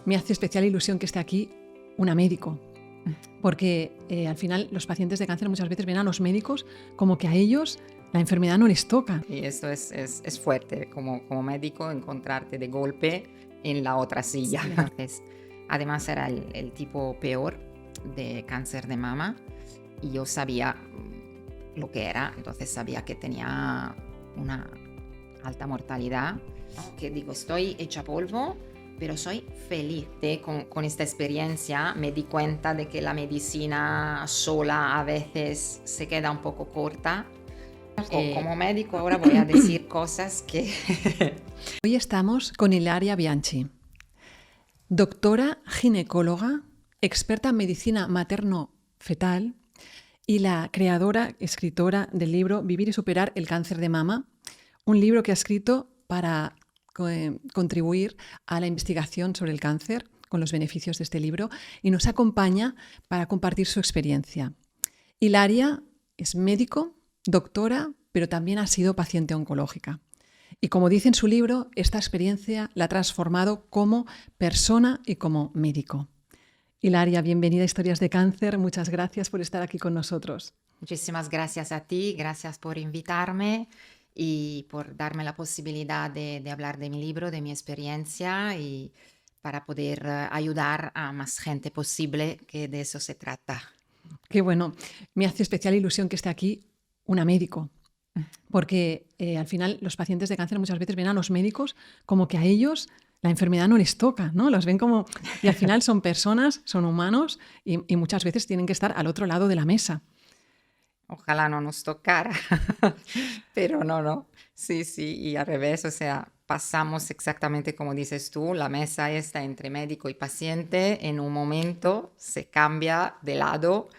Me hace especial ilusión que esté aquí una médico, porque al final los pacientes de cáncer muchas veces ven a los médicos como que a ellos la enfermedad no les toca. Y esto es fuerte como médico encontrarte de golpe en la otra silla. Sí. Entonces, además era el tipo peor de cáncer de mama y yo sabía lo que era, entonces sabía que tenía una alta mortalidad, ¿no? Que digo, estoy hecha polvo, pero soy feliz. Con esta experiencia me di cuenta de que la medicina sola a veces se queda un poco corta. Como médico ahora voy a decir cosas que... Hoy estamos con Ilaria Bianchi, doctora ginecóloga, experta en medicina materno-fetal y la creadora, escritora del libro Vivir y superar el cáncer de mama, un libro que ha escrito para contribuir a la investigación sobre el cáncer con los beneficios de este libro y nos acompaña para compartir su experiencia. Ilaria es médico, doctora, pero también ha sido paciente oncológica. Y como dice en su libro, esta experiencia la ha transformado como persona y como médico. Ilaria, bienvenida a Historias de Cáncer. Muchas gracias por estar aquí con nosotros. Muchísimas gracias a ti, gracias por invitarme y por darme la posibilidad de hablar de mi libro, de mi experiencia y para poder ayudar a más gente posible, que de eso se trata. Qué bueno. Me hace especial ilusión que esté aquí una médico, porque al final los pacientes de cáncer muchas veces ven a los médicos como que a ellos la enfermedad no les toca, ¿no? Los ven como... Y al final son personas, son humanos y muchas veces tienen que estar al otro lado de la mesa. Ojalá no nos tocara, pero no. Sí, y al revés, o sea, pasamos exactamente como dices tú, la mesa está entre médico y paciente, en un momento se cambia de lado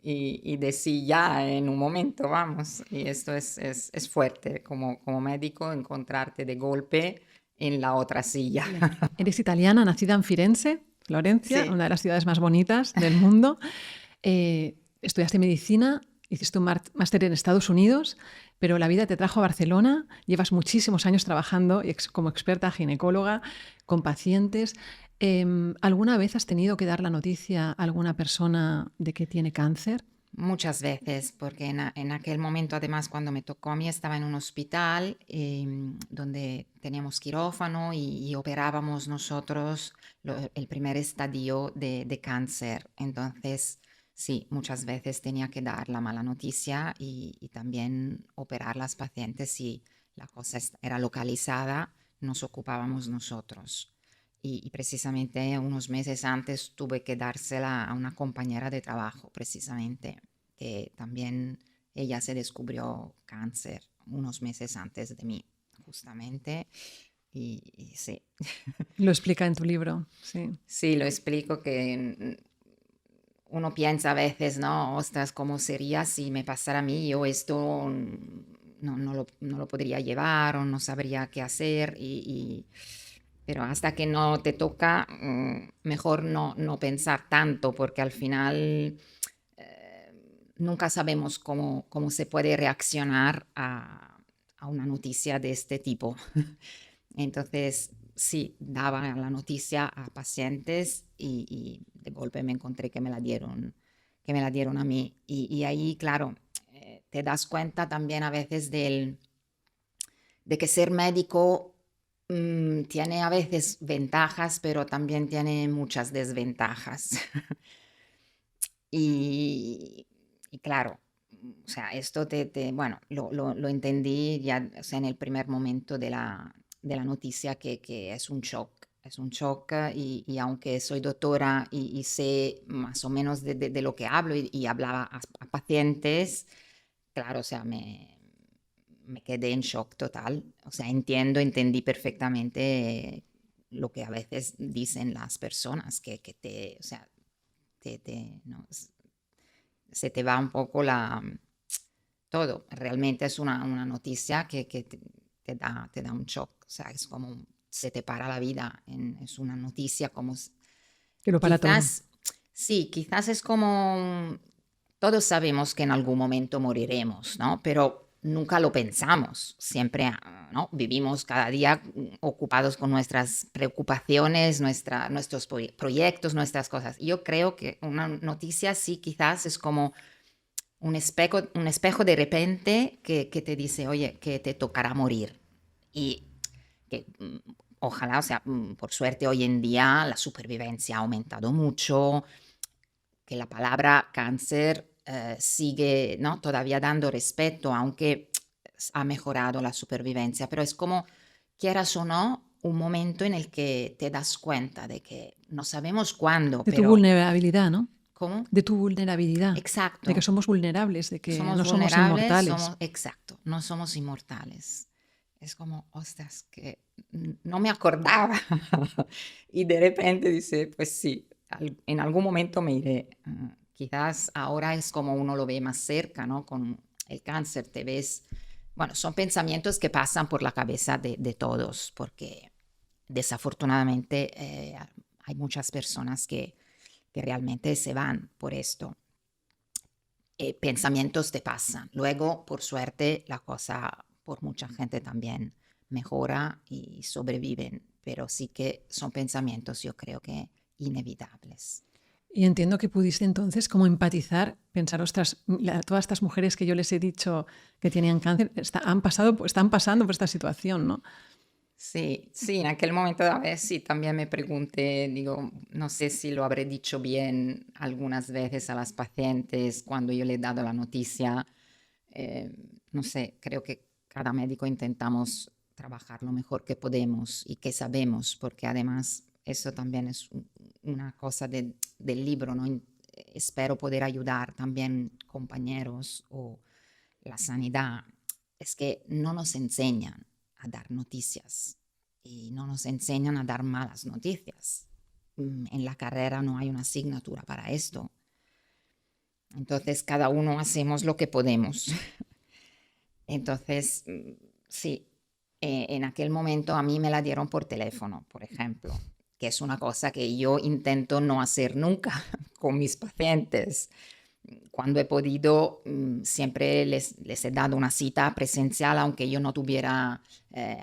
y de silla en un momento, vamos. Y esto es fuerte como médico encontrarte de golpe en la otra silla. Eres italiana, nacida en Firenze, Florencia, Sí. una de las ciudades más bonitas del mundo. Estudiaste medicina, hiciste un máster en Estados Unidos, pero la vida te trajo a Barcelona. Llevas muchísimos años trabajando como experta ginecóloga con pacientes. ¿Alguna vez has tenido que dar la noticia a alguna persona de que tiene cáncer? Muchas veces, porque en aquel momento, además, cuando me tocó a mí, estaba en un hospital donde teníamos quirófano y operábamos nosotros el primer estadio de cáncer. Entonces, sí, muchas veces tenía que dar la mala noticia y también operar las pacientes si la cosa era localizada, nos ocupábamos nosotros. Y precisamente unos meses antes tuve que dársela a una compañera de trabajo, precisamente, que también ella se descubrió cáncer unos meses antes de mí, justamente. Y sí. Lo explica en tu libro, sí. Sí, lo explico que uno piensa a veces, ¿no? Ostras, ¿cómo sería si me pasara a mí? Yo esto no lo podría llevar o no sabría qué hacer pero hasta que no te toca, mejor no pensar tanto, porque al final nunca sabemos cómo se puede reaccionar a una noticia de este tipo. Entonces, sí, daba la noticia a pacientes y de golpe me encontré que me la dieron a mí. Y ahí, claro, te das cuenta también a veces de que ser médico tiene a veces ventajas, pero también tiene muchas desventajas. y, claro, o sea, esto bueno, lo entendí ya, o sea, en el primer momento de la noticia que es un shock. Es un shock y aunque soy doctora y sé más o menos de lo que hablo y hablaba a pacientes, claro, o sea, me quedé en shock total. O sea, entendí perfectamente lo que a veces dicen las personas, que o sea, no, se te va un poco todo. Realmente es una noticia que te da un shock. O sea, es como se te para la vida. Es una noticia como... Que lo para todo. Quizás, sí, quizás es como... Todos sabemos que en algún momento moriremos, ¿no? Pero nunca lo pensamos, siempre, ¿no? Vivimos cada día ocupados con nuestras preocupaciones, nuestros proyectos, nuestras cosas. Yo creo que una noticia sí quizás es como un espejo de repente que te dice, oye, que te tocará morir. Y que ojalá, o sea, por suerte hoy en día la supervivencia ha aumentado mucho, que la palabra cáncer sigue, ¿no? Todavía dando respeto, aunque ha mejorado la supervivencia, pero es como, quieras o no, un momento en el que te das cuenta de que no sabemos cuándo, De tu pero vulnerabilidad, ¿no? ¿cómo? De tu vulnerabilidad, de que Exacto. somos vulnerables, de que Somos no somos vulnerables, inmortales. somos, exacto, no somos inmortales. Es como, ostras, que no me acordaba. Y de repente dice, pues sí, en algún momento me iré. Quizás ahora es como uno lo ve más cerca, ¿no? Con el cáncer te ves. Bueno, son pensamientos que pasan por la cabeza de todos, porque desafortunadamente hay muchas personas que realmente se van por esto. Pensamientos te pasan. Luego, por suerte, la cosa por mucha gente también mejora y sobreviven, pero sí que son pensamientos, yo creo que inevitables. Y entiendo que pudiste entonces como empatizar, pensar, ostras, todas estas mujeres que yo les he dicho que tenían cáncer están pasando por esta situación, ¿no? Sí, sí, en aquel momento a veces sí, también me pregunté, digo, no sé si lo habré dicho bien algunas veces a las pacientes cuando yo le he dado la noticia. eh, no sé, creo que cada médico intentamos trabajar lo mejor que podemos y que sabemos, porque además eso también es una cosa del libro, ¿no? Espero poder ayudar también compañeros o la sanidad. Es que no nos enseñan a dar noticias y no nos enseñan a dar malas noticias. En la carrera no hay una asignatura para esto. Entonces cada uno hacemos lo que podemos. Entonces, sí, en aquel momento a mí me la dieron por teléfono, por ejemplo, que es una cosa que yo intento no hacer nunca con mis pacientes. Cuando he podido, siempre les he dado una cita presencial, aunque yo no tuviera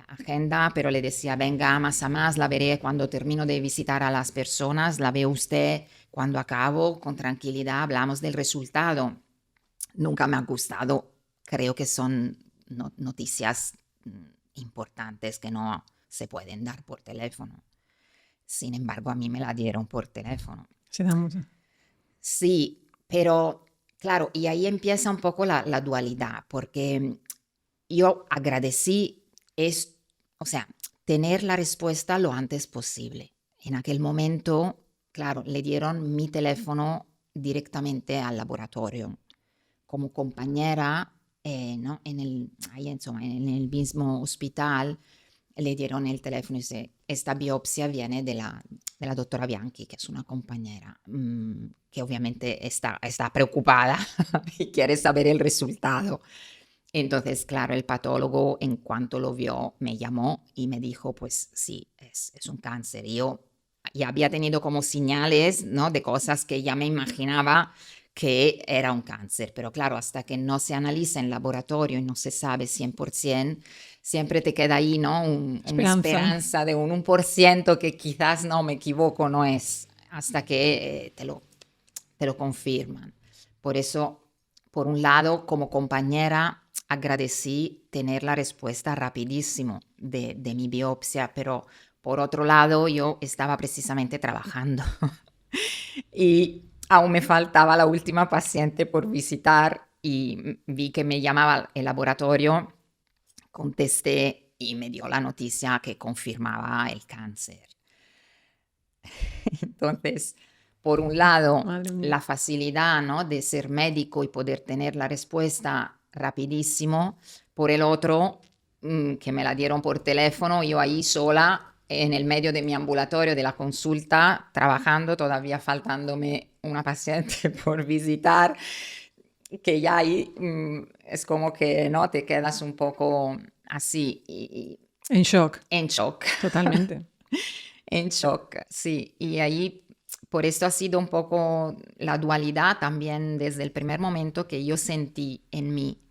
agenda, pero le decía, venga, más a más, la veré cuando termino de visitar a las personas, la ve usted cuando acabo, con tranquilidad, hablamos del resultado. Nunca me ha gustado, creo que son noticias importantes que no se pueden dar por teléfono. Sin embargo, a mí me la dieron por teléfono. Se da mucho. Sí, pero claro, y ahí empieza un poco la dualidad, porque yo agradecí, o sea, tener la respuesta lo antes posible. En aquel momento, claro, le dieron mi teléfono directamente al laboratorio. Como compañera, ¿no? Ahí, insomma, en el mismo hospital, le dieron el teléfono y dice, esta biopsia viene de la doctora Bianchi, que es una compañera, que obviamente está preocupada y quiere saber el resultado. Entonces, claro, el patólogo en cuanto lo vio me llamó y me dijo, pues sí, es un cáncer. Y yo ya había tenido como señales, ¿no? De cosas que ya me imaginaba que era un cáncer, pero claro, hasta que no se analiza en laboratorio y no se sabe 100%, siempre te queda ahí, ¿no? Una esperanza de un 1% que quizás, no, me equivoco, no es, hasta que te lo confirman. Por eso, por un lado, como compañera, agradecí tener la respuesta rapidísimo de mi biopsia, pero por otro lado, yo estaba precisamente trabajando y aún me faltaba la última paciente por visitar y vi que me llamaba el laboratorio, contesté y me dio la noticia que confirmaba el cáncer. Entonces, por un lado, la facilidad, ¿no? De ser médico y poder tener la respuesta rapidísimo. Por el otro, que me la dieron por teléfono, yo ahí sola, en el medio de mi ambulatorio, de la consulta, trabajando, todavía faltándome una paciente por visitar, que ya ahí es como que, ¿no? Te quedas un poco así. En shock. En shock. Totalmente. En shock, sí. Y ahí, por esto ha sido un poco la dualidad también desde el primer momento que yo sentí en mí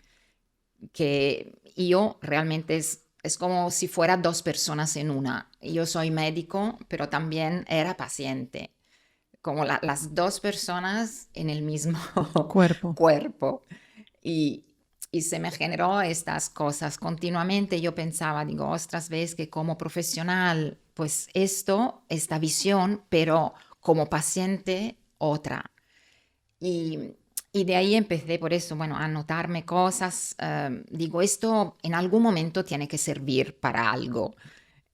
que yo realmente es como si fuera dos personas en una. Yo soy médico, pero también era paciente, como las dos personas en el mismo Cuerpo. cuerpo. Y, y se me generó estas cosas continuamente. Yo pensaba, digo, ostras, ves que como profesional, pues esta visión, pero como paciente, otra. Y, y de ahí empecé por eso, bueno, a anotarme cosas. Digo, esto en algún momento tiene que servir para algo.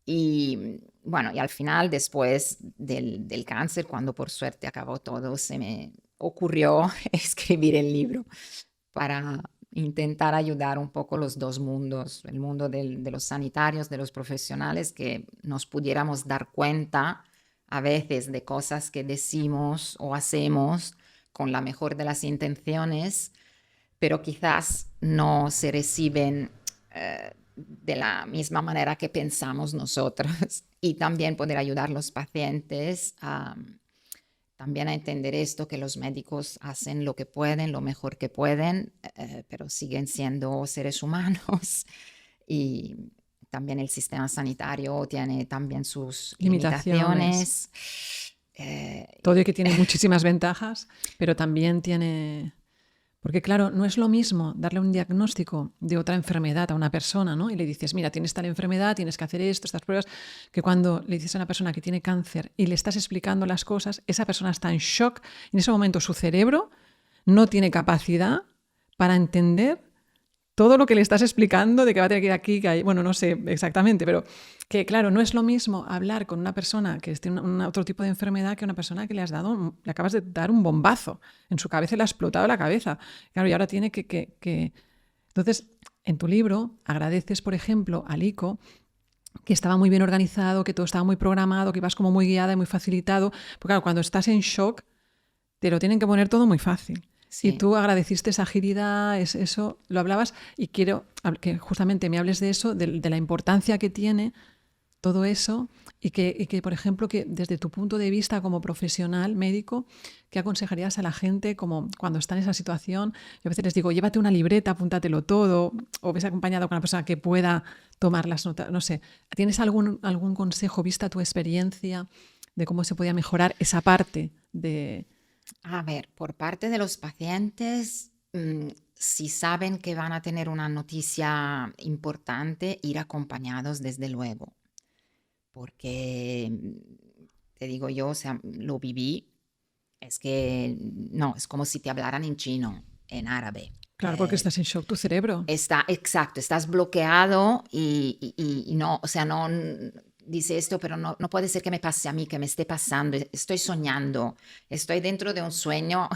Y bueno, y al final, después del cáncer, cuando por suerte acabó todo, se me ocurrió escribir el libro para intentar ayudar un poco los dos mundos, el mundo de los sanitarios, de los profesionales, que nos pudiéramos dar cuenta a veces de cosas que decimos o hacemos con la mejor de las intenciones, pero quizás no se reciben de la misma manera que pensamos nosotros. Y también poder ayudar a los pacientes también a entender esto, que los médicos hacen lo que pueden, lo mejor que pueden, pero siguen siendo seres humanos. Y también el sistema sanitario tiene también sus Limitaciones. limitaciones. Eh, Todo y que tiene muchísimas ventajas, pero también tiene... Porque claro, no es lo mismo darle un diagnóstico de otra enfermedad a una persona, ¿no? Y le dices, mira, tienes tal enfermedad, tienes que hacer esto, estas pruebas, que cuando le dices a una persona que tiene cáncer y le estás explicando las cosas, esa persona está en shock. En ese momento su cerebro no tiene capacidad para entender todo lo que le estás explicando de que va a tener que ir aquí, que hay, bueno, no sé exactamente, pero que claro, no es lo mismo hablar con una persona que tiene otro tipo de enfermedad que una persona que le acabas de dar un bombazo en su cabeza y le ha explotado la cabeza. Claro, y ahora tiene que... Entonces, en tu libro agradeces, por ejemplo, al ICO, que estaba muy bien organizado, que todo estaba muy programado, que ibas como muy guiada y muy facilitado. Porque claro, cuando estás en shock, te lo tienen que poner todo muy fácil. Y sí. tú agradeciste esa agilidad, eso, lo hablabas, y quiero que justamente me hables de eso, de la importancia que tiene todo eso, y que, por ejemplo, que desde tu punto de vista como profesional médico, ¿qué aconsejarías a la gente como cuando está en esa situación? Yo a veces les digo, llévate una libreta, apúntatelo todo, o ves acompañado con una persona que pueda tomar las notas, no sé. ¿Tienes algún consejo, vista tu experiencia, de cómo se podía mejorar esa parte de... A ver, por parte de los pacientes, si saben que van a tener una noticia importante, ir acompañados desde luego, porque te digo yo, o sea, lo viví, es que no, es como si te hablaran en chino, en árabe. Claro, porque estás en shock tu cerebro. Exacto, estás bloqueado y no, o sea, no dice esto, pero no puede ser que me pase a mí, que me esté pasando, estoy soñando, estoy dentro de un sueño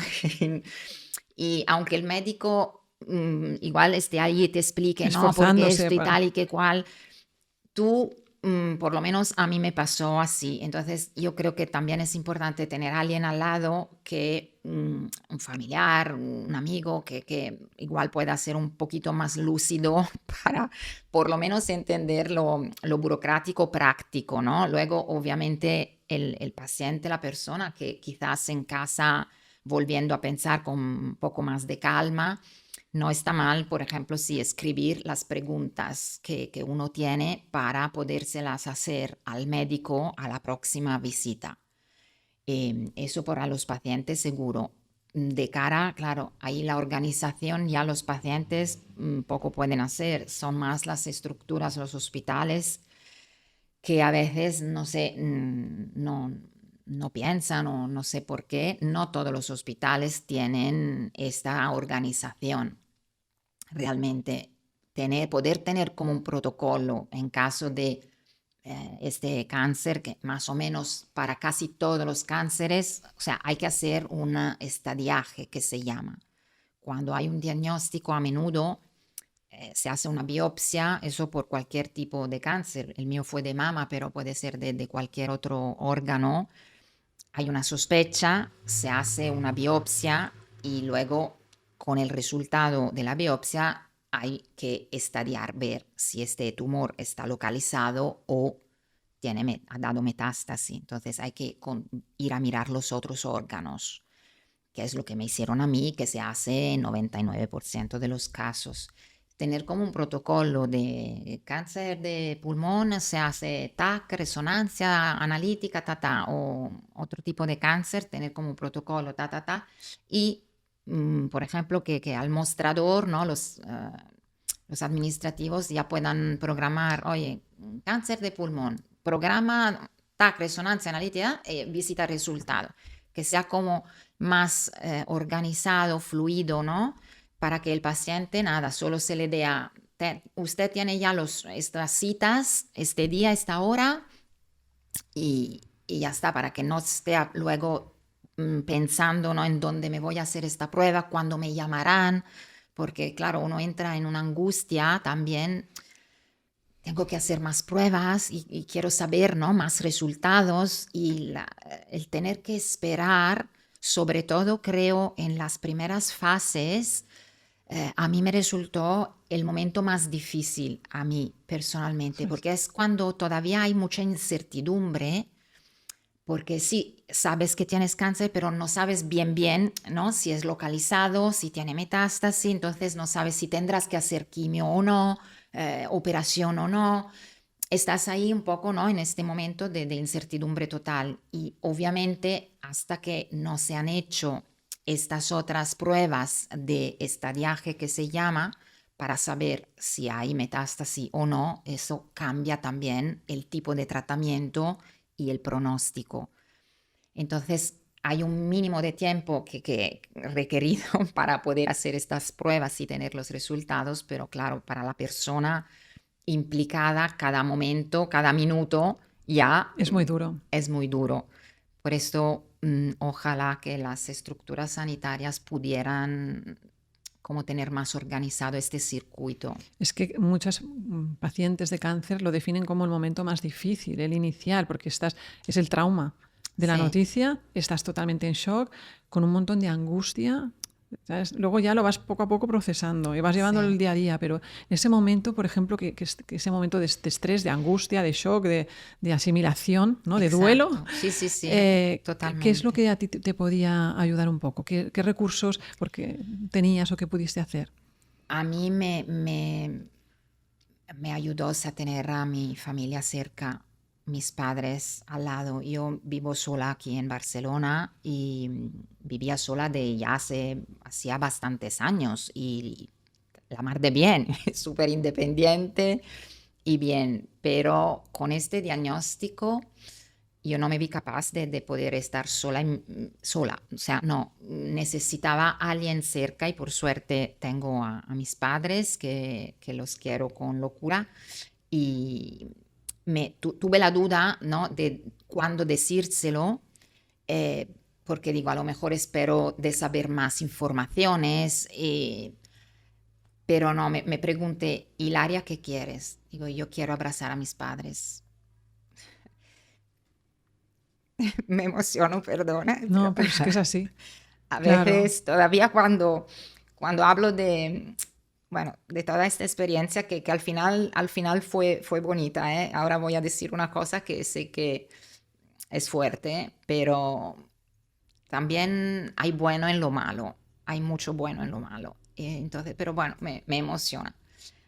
y aunque el médico igual esté ahí y te explique, no, porque Esforzándose esto y para... tal y que cual, tú, por lo menos a mí me pasó así. Entonces, yo creo que también es importante tener a alguien al lado que un familiar, un amigo, que igual pueda ser un poquito más lúcido para por lo menos entender lo burocrático práctico, ¿no? Luego, obviamente, el paciente, la persona que quizás en casa, volviendo a pensar con un poco más de calma, no está mal, por ejemplo, si escribir las preguntas que uno tiene para podérselas hacer al médico a la próxima visita. Eso para los pacientes seguro. De cara, claro, ahí la organización ya los pacientes poco pueden hacer. Son más las estructuras, los hospitales que a veces, no sé, no piensan o no sé por qué. No todos los hospitales tienen esta organización realmente poder tener como un protocolo en caso de este cáncer, que más o menos para casi todos los cánceres, o sea, hay que hacer un estadiaje que se llama. Cuando hay un diagnóstico, a menudo se hace una biopsia, eso por cualquier tipo de cáncer. El mío fue de mama, pero puede ser de cualquier otro órgano. Hay una sospecha, se hace una biopsia y luego con el resultado de la biopsia hay que estadiar, ver si este tumor está localizado o ha dado metástasis. Entonces hay que ir a mirar los otros órganos, que es lo que me hicieron a mí, que se hace en 99% de los casos. tener como un protocolo de cáncer de pulmón, se hace TAC, resonancia analítica, o otro tipo de cáncer, tener como un protocolo, y por ejemplo, que al mostrador, ¿no? Los administrativos ya puedan programar, oye, cáncer de pulmón, programa TAC, resonancia analítica, visita resultado, que sea como más organizado, fluido, ¿no? Para que el paciente, nada, solo se le dé usted tiene ya estas citas, este día, esta hora, y ya está, para que no esté luego pensando, ¿no? En dónde me voy a hacer esta prueba, cuándo me llamarán, porque claro, uno entra en una angustia también. Tengo que hacer más pruebas y quiero saber, ¿no? Más resultados, y el tener que esperar, sobre todo creo en las primeras fases, a mí me resultó el momento más difícil, a mí personalmente, porque es cuando todavía hay mucha incertidumbre, porque sí, sabes que tienes cáncer, pero no sabes bien, ¿no? Si es localizado, si tiene metástasis, entonces no sabes si tendrás que hacer quimio o no, operación o no. Estás ahí un poco, ¿no? En este momento de incertidumbre total, y obviamente hasta que no se han hecho estas otras pruebas de estadiaje que se llama, para saber si hay metástasis o no, eso cambia también el tipo de tratamiento y el pronóstico. Entonces, hay un mínimo de tiempo que requerido para poder hacer estas pruebas y tener los resultados, pero claro, para la persona implicada, cada momento, cada minuto, ya Es muy duro. es muy duro. Por esto, ojalá que las estructuras sanitarias pudieran como tener más organizado este circuito. Es que muchos pacientes de cáncer lo definen como el momento más difícil, el inicial, porque es el trauma de la Sí, noticia, estás totalmente en shock, con un montón de angustia, ¿sabes? Luego ya lo vas poco a poco procesando y vas llevándolo sí, el día a día, pero en ese momento, por ejemplo, que ese momento de estrés, de angustia, de shock, de asimilación, ¿no? De duelo, exacto. Sí, sí, sí, ¿qué es lo totalmente. que a ti te podía ayudar un poco? ¿Qué recursos porque tenías o qué pudiste hacer? A mí me ayudó, o sea, tener a mi familia cerca, mis padres al lado. Yo vivo sola aquí en Barcelona, y vivía sola de ya hacía bastantes años, y la mar de bien, súper independiente y bien, pero con este diagnóstico yo no me vi capaz de poder estar sola, sola. O sea, no, necesitaba a alguien cerca, y por suerte tengo a mis padres que los quiero con locura, y tuve la duda, ¿no? De cuándo decírselo, eh, porque digo, a lo mejor espero de saber más informaciones, pero no, me pregunté, Hilaria, ¿qué quieres? Digo, yo quiero abrazar a mis padres. Me emociono, perdona, pero No, pero es que es así, a claro. veces todavía cuando hablo de, bueno, de toda esta experiencia que al final fue bonita, ¿eh? Ahora voy a decir una cosa que sé que es fuerte, pero también hay bueno en lo malo, hay mucho bueno en lo malo. Entonces, pero bueno, me emociona.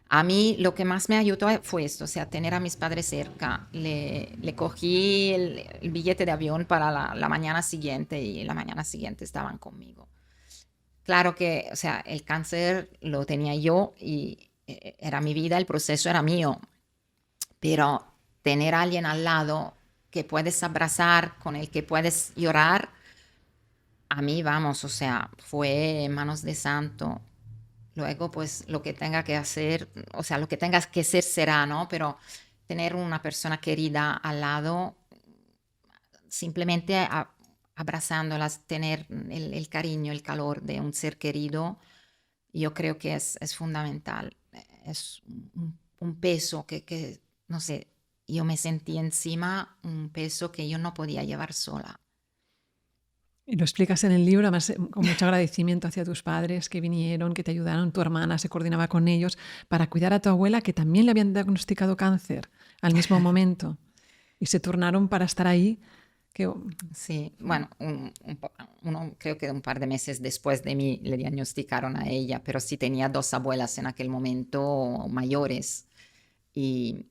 A mí lo que más me ayudó fue esto, o sea, tener a mis padres cerca. Le cogí el billete de avión para la mañana siguiente, y la mañana siguiente estaban conmigo. Claro que, o sea, el cáncer lo tenía yo, y era mi vida, el proceso era mío, pero tener a alguien al lado que puedes abrazar, con el que puedes llorar, a mí, vamos, o sea, fue en manos de santo. Luego, pues lo que tenga que hacer, o sea, lo que tengas que ser será, ¿no? Pero tener una persona querida al lado, simplemente abrazándolas, tener el cariño, el calor de un ser querido, yo creo que es fundamental. Es un peso no sé, yo me sentí encima, un peso que yo no podía llevar sola. Y lo explicas en el libro, además con mucho agradecimiento hacia tus padres que vinieron, que te ayudaron, tu hermana se coordinaba con ellos para cuidar a tu abuela, que también le habían diagnosticado cáncer al mismo momento. Y se turnaron para estar ahí, Que, Sí, bueno, uno creo que un par de meses después de mí le diagnosticaron a ella, pero sí tenía dos abuelas en aquel momento mayores. Y,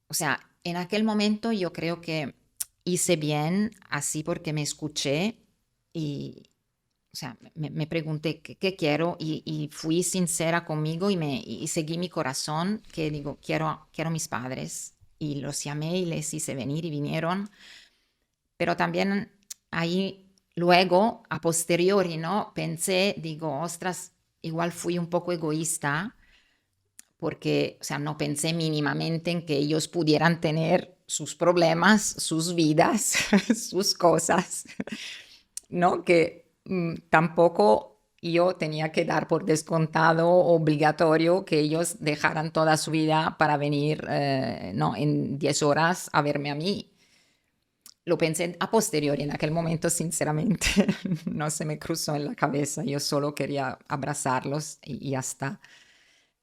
o sea, en aquel momento yo creo que hice bien así porque me escuché y, o sea, me pregunté qué quiero y fui sincera conmigo y seguí mi corazón, que digo, quiero mis padres. Y los llamé y les hice venir y vinieron. Pero también ahí luego, a posteriori, ¿no? Pensé, digo, ostras, igual fui un poco egoísta porque, o sea, no pensé mínimamente en que ellos pudieran tener sus problemas, sus vidas, sus cosas, ¿no? Que tampoco yo tenía que dar por descontado, obligatorio, que ellos dejaran toda su vida para venir, ¿no? En 10 horas a verme a mí. Lo pensé a posteriori, en aquel momento sinceramente no se me cruzó en la cabeza, yo solo quería abrazarlos y ya está.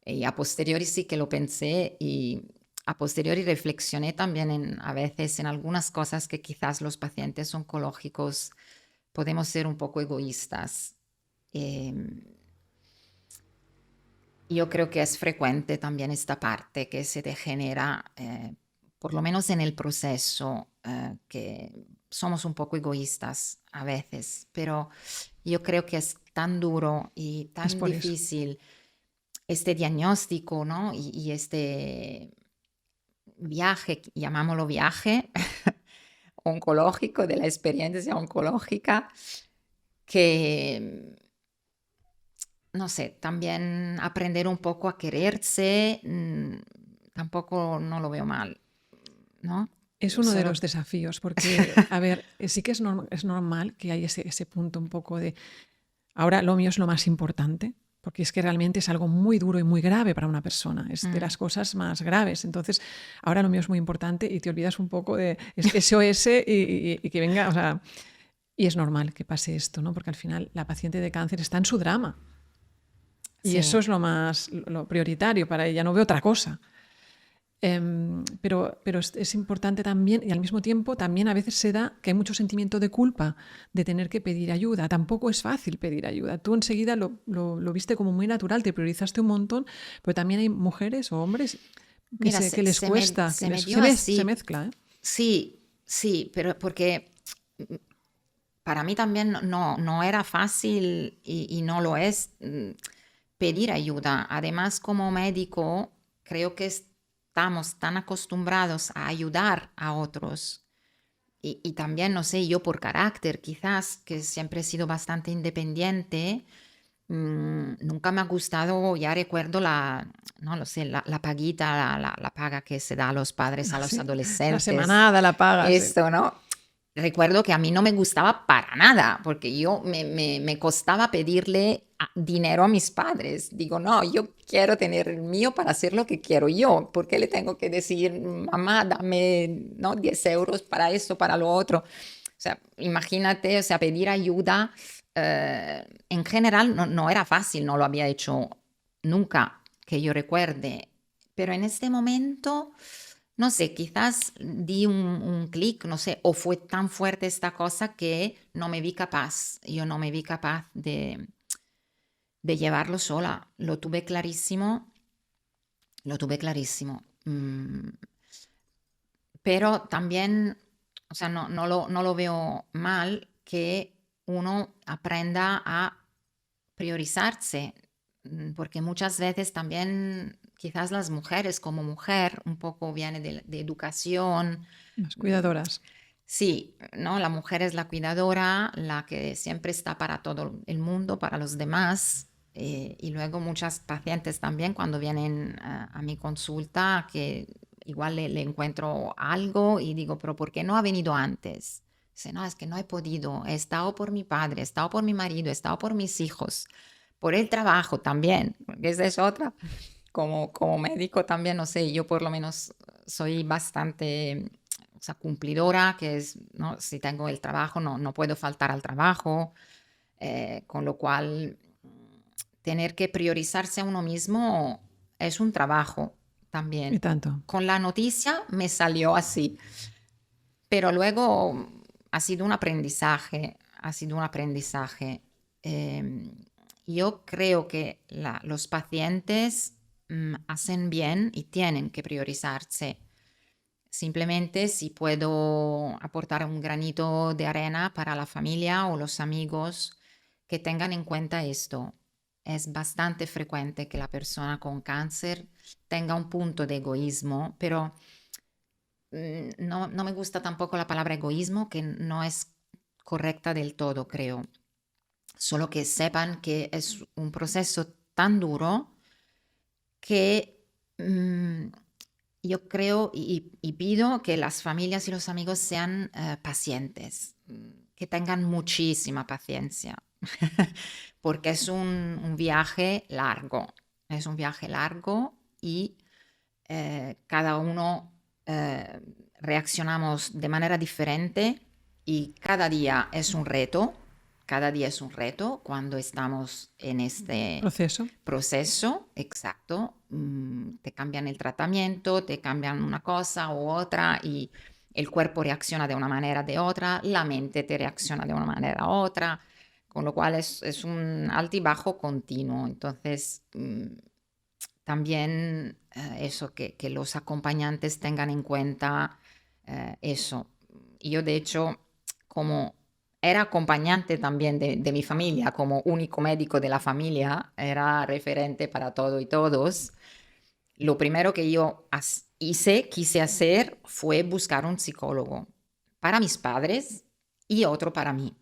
Y a posteriori sí que lo pensé y a posteriori reflexioné también a veces en algunas cosas que quizás los pacientes oncológicos podemos ser un poco egoístas. Eh, yo creo que es frecuente también esta parte que se te genera, por lo menos en el proceso, que somos un poco egoístas a veces, pero yo creo que es tan duro y es tan por eso. difícil este diagnóstico, ¿no? Y este viaje, llamámoslo viaje oncológico, de la experiencia oncológica, que no sé, también aprender un poco a quererse, tampoco no lo veo mal, ¿no? Es uno de Solo, los desafíos, porque, a ver, sí que es normal que hay ese punto un poco de, ahora lo mío es lo más importante, porque es que realmente es algo muy duro y muy grave para una persona, es de mm, las cosas más graves. Entonces, ahora lo mío es muy importante y te olvidas un poco de SOS y que venga, o sea, y es normal que pase esto, ¿no? Porque al final la paciente de cáncer está en su drama y eso sí, es lo prioritario para ella, no veo otra cosa. Pero es importante también, y al mismo tiempo también a veces se da que hay mucho sentimiento de culpa de tener que pedir ayuda. Tampoco es fácil pedir ayuda. Tú enseguida lo viste como muy natural, te priorizaste un montón, pero también hay mujeres o hombres mira, que les cuesta, se me dio se así, mezcla, ¿eh? sí, sí, pero porque para mí también no era fácil y no lo es pedir ayuda. Además, como médico, creo que estamos tan acostumbrados a ayudar a otros. Y también, no sé, yo por carácter, quizás, que siempre he sido bastante independiente, nunca me ha gustado, ya recuerdo no lo sé, la paguita, la paga que se da a los padres, a los Así, la adolescentes. semanada la pagas. Esto, ¿no? Recuerdo que a mí no me gustaba para nada, porque yo me costaba pedirle dinero a mis padres. Digo, no, yo quiero tener el mío para hacer lo que quiero yo. ¿Por qué le tengo que decir, mamá, dame, ¿no? 10 euros para esto, para lo otro? O sea, imagínate, o sea, pedir ayuda en general no era fácil, no lo había hecho nunca que yo recuerde. Pero en este momento, no sé, quizás di un clic, no sé, o fue tan fuerte esta cosa que no me vi capaz, yo no me vi capaz de llevarlo sola. Lo tuve clarísimo, lo tuve clarísimo. Pero también, o sea, no lo veo mal que uno aprenda a priorizarse, porque muchas veces también quizás las mujeres como mujer, un poco viene de educación. Las mm, cuidadoras. Sí, ¿no? La mujer es la cuidadora, la que siempre está para todo el mundo, para los demás. Y luego muchas pacientes también cuando vienen a mi consulta que igual le encuentro algo y digo, pero ¿por qué no ha venido antes? Dice, no, es que no he podido, he estado por mi padre, he estado por mi marido, he estado por mis hijos, por el trabajo también, porque esa es otra. Como médico también, no sé, yo por lo menos soy bastante, o sea, cumplidora, que es, ¿no? Si tengo el trabajo, no puedo faltar al trabajo, con lo cual tener que priorizarse a uno mismo es un trabajo Y también. tanto. Con la noticia me salió así, Pero luego ha sido un aprendizaje, ha sido un aprendizaje. Yo creo que los pacientes hacen bien y tienen que priorizarse. Simplemente si puedo aportar un granito de arena para la familia o los amigos que tengan en cuenta esto. Es bastante frecuente que la persona con cáncer tenga un punto de egoísmo, pero no me gusta tampoco la palabra egoísmo, que no es correcta del todo, creo. Solo que sepan que es un proceso tan duro que yo creo y pido que las familias y los amigos sean pacientes, que tengan muchísima paciencia, porque es un viaje largo, es un viaje largo y cada uno reaccionamos de manera diferente y cada día es un reto. Cada día es un reto cuando estamos en este proceso, exacto. Te cambian el tratamiento, te cambian una cosa u otra y el cuerpo reacciona de una manera o de otra, la mente te reacciona de una manera u otra, con lo cual es un altibajo continuo. Entonces, también eso, que los acompañantes tengan en cuenta eso. Yo, de hecho, como era acompañante también de mi familia, como único médico de la familia, era referente para todo y todos. Lo primero que yo quise hacer fue buscar un psicólogo para mis padres y otro para mí.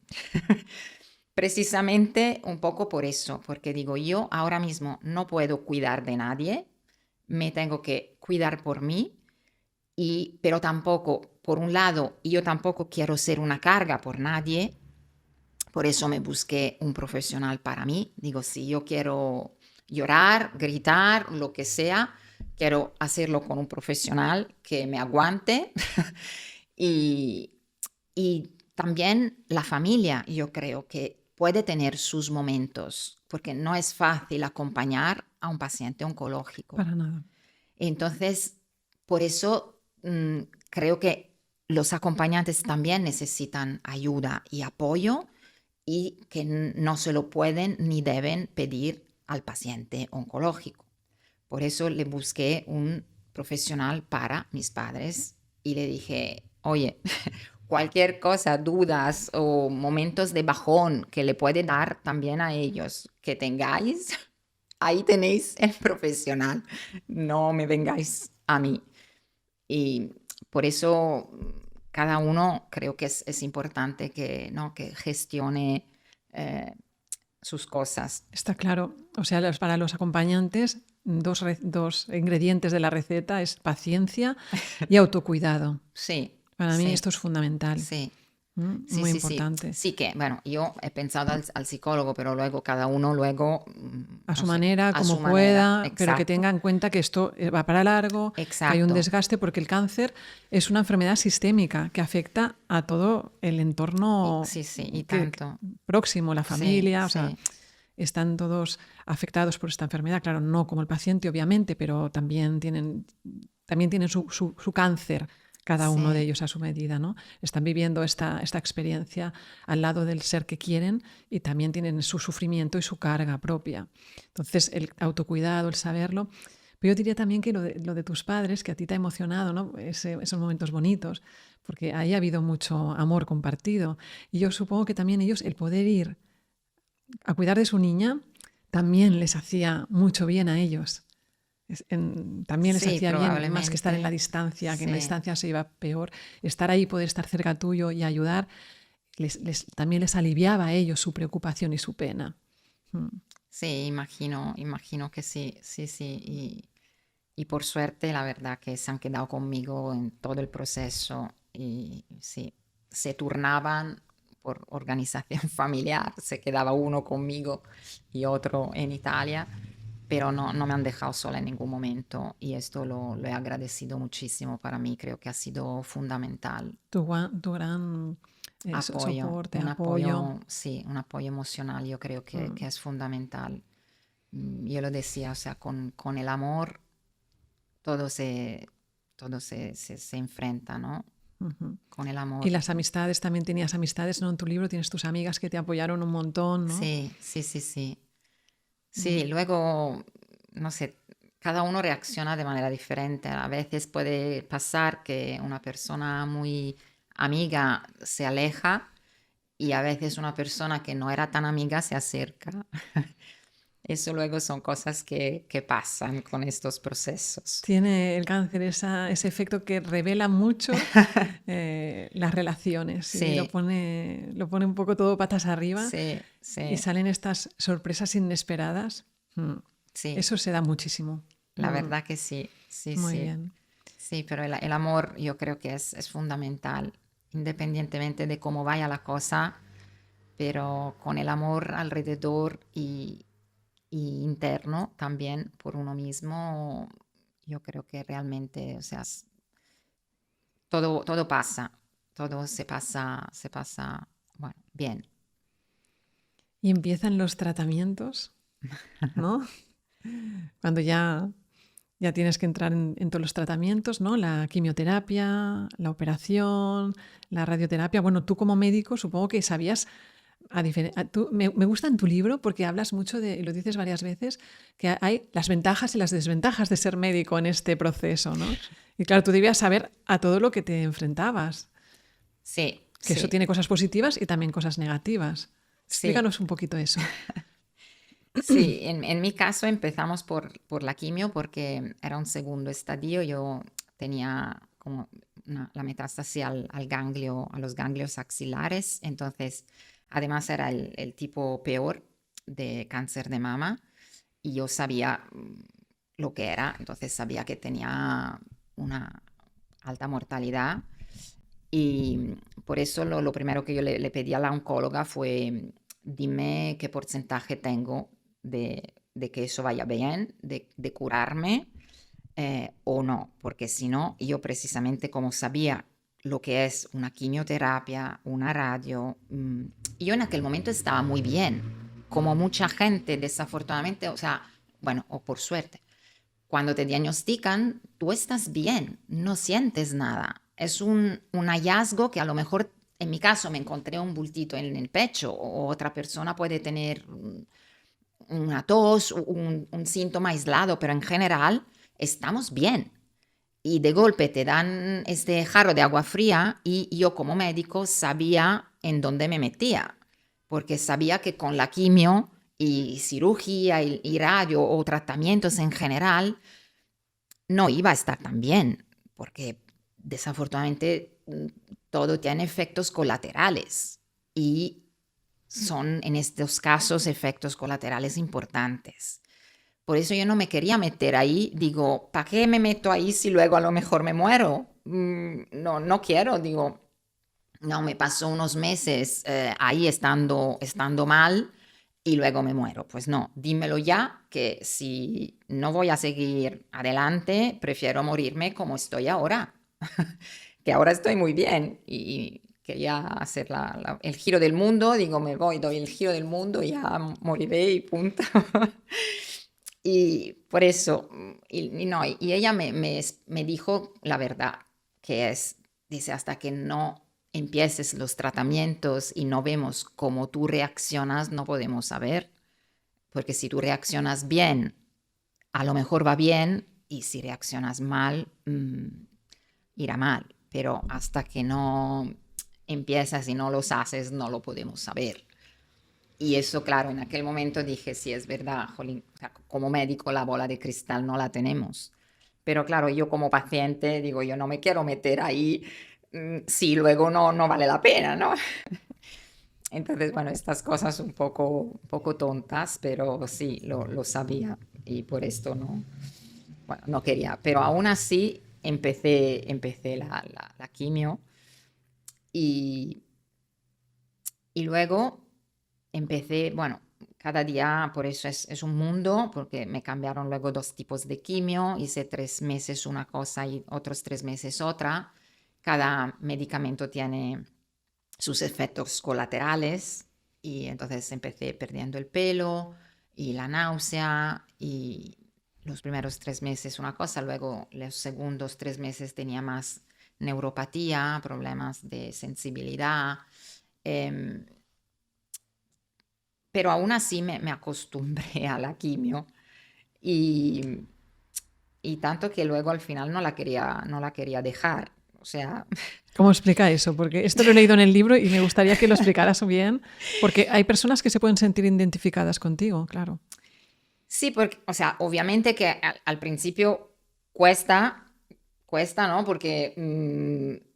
Precisamente un poco por eso, porque digo, yo ahora mismo no puedo cuidar de nadie, me tengo que cuidar por mí, pero tampoco, por un lado, yo tampoco quiero ser una carga por nadie, por eso me busqué un profesional para mí. Digo, si yo quiero llorar, gritar, lo que sea, quiero hacerlo con un profesional que me aguante. y, y también la familia, yo creo que puede tener sus momentos, porque no es fácil acompañar a un paciente oncológico. Para nada. Entonces, por eso creo que los acompañantes también necesitan ayuda y apoyo y que no se lo pueden ni deben pedir al paciente oncológico. Por eso le busqué un profesional para mis padres y le dije, oye, cualquier cosa, dudas o momentos de bajón que le puede dar también a ellos que tengáis, ahí tenéis el profesional, no me vengáis a mí. Y por eso cada uno creo que es importante que, ¿no?, que gestione sus cosas. Está claro. O sea, para los acompañantes, dos ingredientes de la receta es paciencia y autocuidado. Sí. Para mí sí, esto es fundamental. Sí. Sí, Muy sí, importante. sí. Sí que, bueno, yo he pensado al psicólogo, pero luego cada uno A no su sé, manera, a como su manera. pueda, pero que Exacto. tenga en cuenta que esto va para largo, que hay un Exacto. desgaste, porque el cáncer es una enfermedad sistémica que afecta a todo el entorno Sí, y tanto. próximo, la Sí, familia, o sea, sí. están todos afectados por esta enfermedad. Claro, no como el paciente, obviamente, pero también tienen su cáncer, cada uno de Sí. ellos a su medida, ¿no? Están viviendo esta experiencia al lado del ser que quieren y también tienen su sufrimiento y su carga propia. Entonces, el autocuidado, el saberlo. Pero yo diría también que lo de tus padres, que a ti te ha emocionado, ¿no? Esos momentos bonitos, porque ahí ha habido mucho amor compartido. Y yo supongo que también ellos, el poder ir a cuidar de su niña, también les hacía mucho bien a ellos. También les Sí, hacía bien, más que estar en la probablemente. distancia, que en la Sí. distancia se iba peor. Estar ahí, poder estar cerca tuyo y ayudar, también les aliviaba a ellos su preocupación y su pena. Sí, imagino que sí, sí. Y por suerte, la verdad que se han quedado conmigo en todo el proceso y sí, se turnaban por organización familiar, se quedaba uno conmigo y otro en Italia, pero no me han dejado sola en ningún momento y esto lo he agradecido muchísimo. Para mí creo que ha sido fundamental. Tu gran Apoyo, soporte, apoyo. sí, un apoyo emocional, yo creo que es fundamental. Yo lo decía, o sea, con el amor todo se enfrenta, ¿no? Ujú. con el Y amor. las amistades, también tenías amistades, ¿no? En tu libro tienes tus amigas que te apoyaron un montón, ¿no? Sí, sí, sí, sí. Sí, Mm. luego, no sé, cada uno reacciona de manera diferente. A veces puede pasar que una persona muy amiga se aleja y a veces una persona que no era tan amiga se acerca. Eso luego son cosas que pasan con estos procesos. Tiene el cáncer ese efecto que revela mucho las relaciones y Sí, lo pone un poco todo patas arriba sí, y sí, salen estas sorpresas inesperadas. Mm. sí, Eso se da muchísimo. la Mm. verdad que sí, sí, Muy sí. bien. Sí, pero el amor yo creo que es fundamental, independientemente de cómo vaya la cosa, pero con el amor alrededor y interno también por uno mismo, yo creo que realmente, o sea, todo pasa, todo se pasa, bueno, bien. Y empiezan los tratamientos, ¿no? Cuando ya tienes que entrar en todos los tratamientos, ¿no? La quimioterapia, la operación, la radioterapia. Bueno, tú como médico supongo que sabías, me gusta en tu libro porque hablas mucho de, y lo dices varias veces, que hay las ventajas y las desventajas de ser médico en este proceso, ¿no? Y claro, tú debías saber a todo lo que te enfrentabas, Sí, que eso sí, tiene cosas positivas y también cosas negativas. sí. Explícanos un poquito eso. Sí, en mi caso empezamos por la quimio porque era un segundo estadio. Yo tenía como la metástasis al ganglio, a los ganglios axilares. Entonces, además era el tipo peor de cáncer de mama y yo sabía lo que era. Entonces sabía que tenía una alta mortalidad y por eso lo primero que yo le pedí a la oncóloga fue, dime qué porcentaje tengo de que eso vaya bien, de curarme o no, porque si no, yo precisamente como sabía lo que es una quimioterapia, una radio, yo en aquel momento estaba muy bien, como mucha gente desafortunadamente, o sea, bueno, o por suerte, cuando te diagnostican, tú estás bien, no sientes nada. Es un hallazgo que a lo mejor, en mi caso, me encontré un bultito en el pecho, o otra persona puede tener una tos, un síntoma aislado, pero en general estamos bien. Y de golpe te dan este jarro de agua fría y yo como médico sabía en dónde me metía, porque sabía que con la quimio y cirugía y radio o tratamientos en general, no iba a estar tan bien, porque desafortunadamente todo tiene efectos colaterales y son en estos casos efectos colaterales importantes. Por eso yo no me quería meter ahí. Digo, ¿para qué me meto ahí si luego a lo mejor me muero? No, no quiero. Digo, no, me paso unos meses ahí estando mal y luego me muero. Pues no, dímelo ya, que si no voy a seguir adelante, prefiero morirme como estoy ahora, que ahora estoy muy bien y quería hacer el giro del mundo, digo, me voy, doy el giro del mundo y ya moriré y punto. Y por eso, y no, y ella me dijo la verdad, que es, dice, hasta que no empieces los tratamientos y no vemos cómo tú reaccionas, no podemos saber, porque si tú reaccionas bien, a lo mejor va bien, y si reaccionas mal, irá mal, pero hasta que no empiezas y no los haces, no lo podemos saber. Y eso, claro, en aquel momento dije, sí, es verdad, jolín, o sea, como médico la bola de cristal no la tenemos. Pero claro, yo como paciente digo, yo no me quiero meter ahí si luego no vale la pena, ¿no? Entonces, bueno, estas cosas un poco tontas, pero sí, lo sabía y por esto no, bueno, no quería. Pero aún así empecé la quimio y, y luego empecé, bueno, cada día, por eso es un mundo, porque me cambiaron luego dos tipos de quimio, hice 3 meses una cosa y otros 3 meses otra. Cada medicamento tiene sus efectos colaterales y entonces empecé perdiendo el pelo y la náusea y los primeros 3 meses una cosa, luego los segundos 3 meses tenía más neuropatía, problemas de sensibilidad. em, pero aún así me acostumbré a la quimio y, y tanto que luego al final no la quería dejar. O sea, ¿Cómo explica eso? Porque esto lo he leído en el libro y me gustaría que lo explicaras bien, porque hay personas que se pueden sentir identificadas contigo, claro. sí, porque, o sea, obviamente que al principio cuesta, cuesta, ¿no? Porque,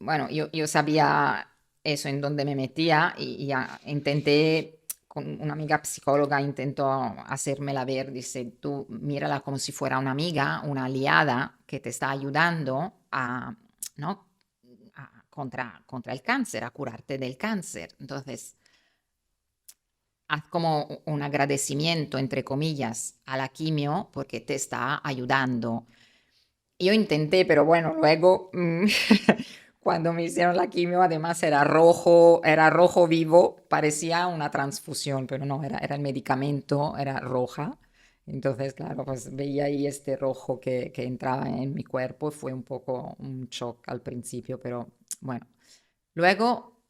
bueno, yo sabía eso en dónde me metía y ya intenté, con una amiga psicóloga, intentó hacérmela ver, dice, tú mírala como si fuera una amiga, una aliada que te está ayudando a, ¿no? Contra el cáncer, a curarte del cáncer. Entonces, haz como un agradecimiento, entre comillas, a la quimio porque te está ayudando. Yo intenté, pero bueno, luego cuando me hicieron la quimio, además era rojo vivo, parecía una transfusión, pero no, era el medicamento, era roja. Entonces, claro, pues veía ahí este rojo que entraba en mi cuerpo, fue un poco un shock al principio, pero bueno. Luego,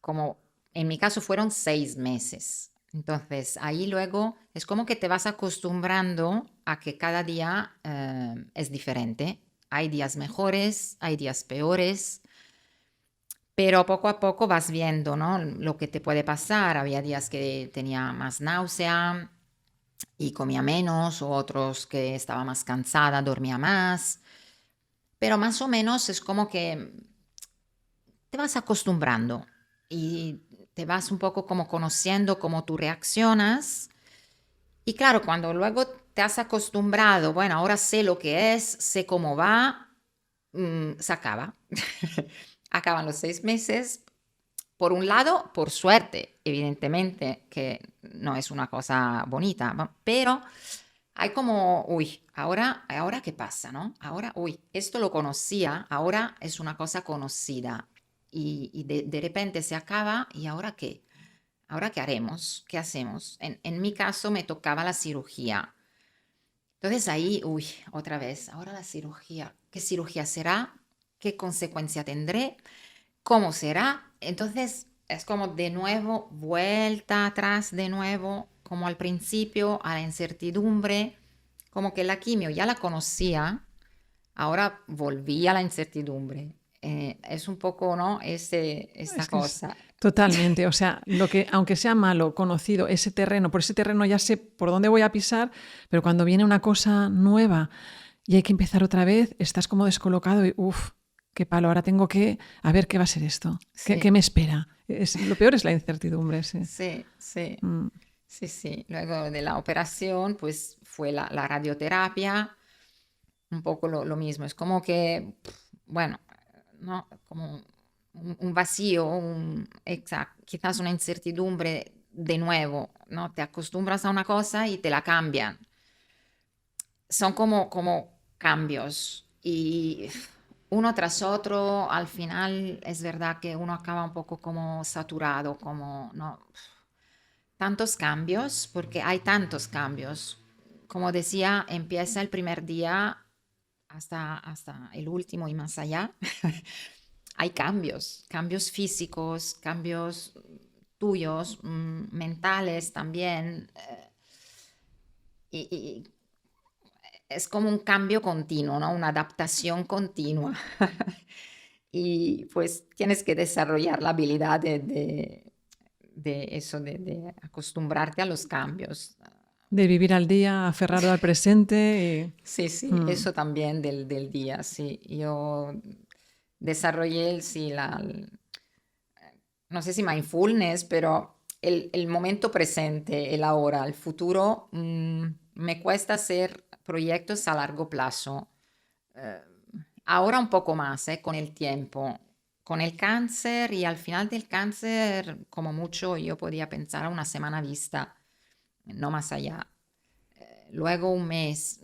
como en mi caso fueron 6 meses. Entonces, ahí luego es como que te vas acostumbrando a que cada día es diferente. Hay días mejores, hay días peores, pero poco a poco vas viendo, ¿no? Lo que te puede pasar. Había días que tenía más náusea y comía menos, o otros que estaba más cansada, dormía más. Pero más o menos es como que te vas acostumbrando y te vas un poco como conociendo cómo tú reaccionas. Y claro, cuando luego te has acostumbrado, bueno, ahora sé lo que es, sé cómo va, se acaba. Acaban los 6 meses. Por un lado, por suerte, evidentemente, que no es una cosa bonita, pero hay como, uy, ahora qué pasa, ¿no? Ahora, uy, esto lo conocía, ahora es una cosa conocida y de repente se acaba y ahora qué, ahora qué haremos, qué hacemos. En mi caso me tocaba la cirugía. Entonces ahí, uy, otra vez, ahora la cirugía, ¿qué cirugía será? ¿Qué consecuencia tendré? ¿Cómo será? Entonces es como de nuevo, vuelta atrás de nuevo, como al principio, a la incertidumbre, como que la quimio ya la conocía, ahora volví a la incertidumbre. Es un poco, ¿no? Esta Es que es cosa. totalmente, o sea, lo que, aunque sea malo, conocido, ese terreno, por ese terreno ya sé por dónde voy a pisar, pero cuando viene una cosa nueva y hay que empezar otra vez, estás como descolocado y uff, qué palo, ahora tengo que, a ver qué va a ser esto, qué Sí, me espera. Lo peor es la incertidumbre, sí. sí, sí, Mm. sí, sí. Luego de la operación, pues fue la radioterapia, un poco lo mismo. Es como que, bueno, ¿no? Como un vacío, quizás una incertidumbre de nuevo, ¿no? Te acostumbras a una cosa y te la cambian. Son como cambios y uno tras otro, al final es verdad que uno acaba un poco como saturado, como, ¿no? Tantos cambios, porque hay tantos cambios. Como decía, empieza el primer día hasta el último y más allá. Hay cambios, cambios físicos, cambios tuyos, mentales también. Y es como un cambio continuo, ¿no? Una adaptación continua. Y pues tienes que desarrollar la habilidad de eso, de acostumbrarte a los cambios. De vivir al día, aferrado al presente. Sí, sí, Mm. eso también del día, sí. Yo desarrollé, sí, no sé si mindfulness, pero el momento presente, el ahora, el futuro, me cuesta hacer proyectos a largo plazo. Eh, Ahora un poco más, con el tiempo. Con el cáncer y al final del cáncer, como mucho, yo podía pensar a una semana vista, no más allá. Luego un mes.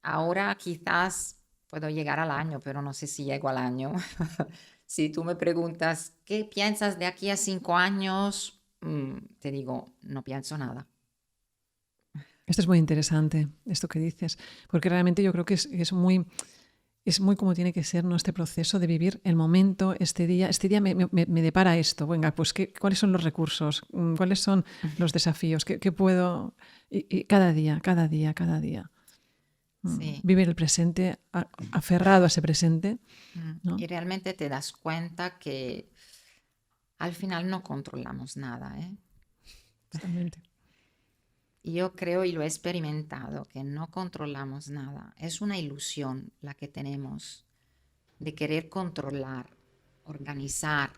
Ahora quizás puedo llegar al año, pero no sé si llego al año. Si tú me preguntas, ¿qué piensas de aquí a 5 años? Te digo, no pienso nada. Esto es muy interesante, esto que dices, porque realmente yo creo que es muy es muy como tiene que ser, ¿no? Este proceso de vivir el momento, este día me depara esto. Venga, pues ¿cuáles son los recursos? ¿Cuáles son los desafíos? ¿Qué puedo? Y cada día, cada día, cada día. Sí. Vivir el presente, aferrado a ese presente, ¿no? Y realmente te das cuenta que al final no controlamos nada, ¿eh? Totalmente. Yo creo y lo he experimentado, que no controlamos nada. Es una ilusión la que tenemos de querer controlar, organizar.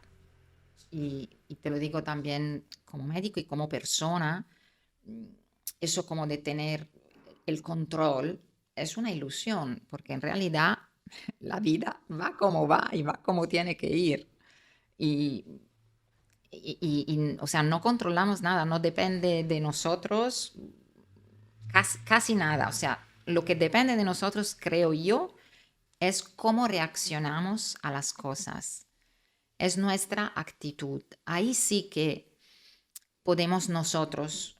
Y te lo digo también como médico y como persona, mm, eso como de tener el control es una ilusión, porque en realidad la vida va y va como tiene que ir. Y, o sea, no controlamos nada, no depende de nosotros casi nada. O sea, lo que depende de nosotros, creo yo, es cómo reaccionamos a las cosas. Es nuestra actitud. Ahí sí que podemos nosotros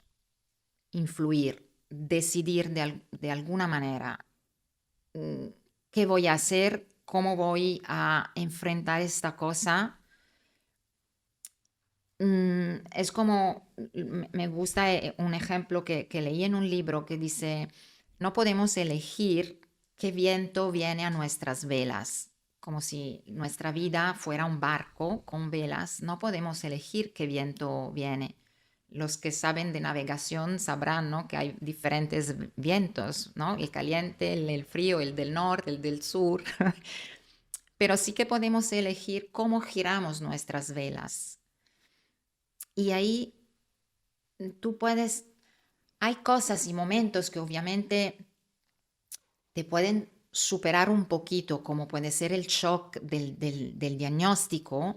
influir, decidir de alguna manera qué voy a hacer, cómo voy a enfrentar esta cosa. Es como, me gusta un ejemplo que leí en un libro que dice, no podemos elegir qué viento viene a nuestras velas, como si nuestra vida fuera un barco con velas, no podemos elegir qué viento viene. Los que saben de navegación sabrán, ¿no?, que hay diferentes vientos, ¿no? El caliente, el frío, el del norte, el del sur, pero sí que podemos elegir cómo giramos nuestras velas. Y ahí tú puedes, hay cosas y momentos que obviamente te pueden superar un poquito, como puede ser el shock del diagnóstico,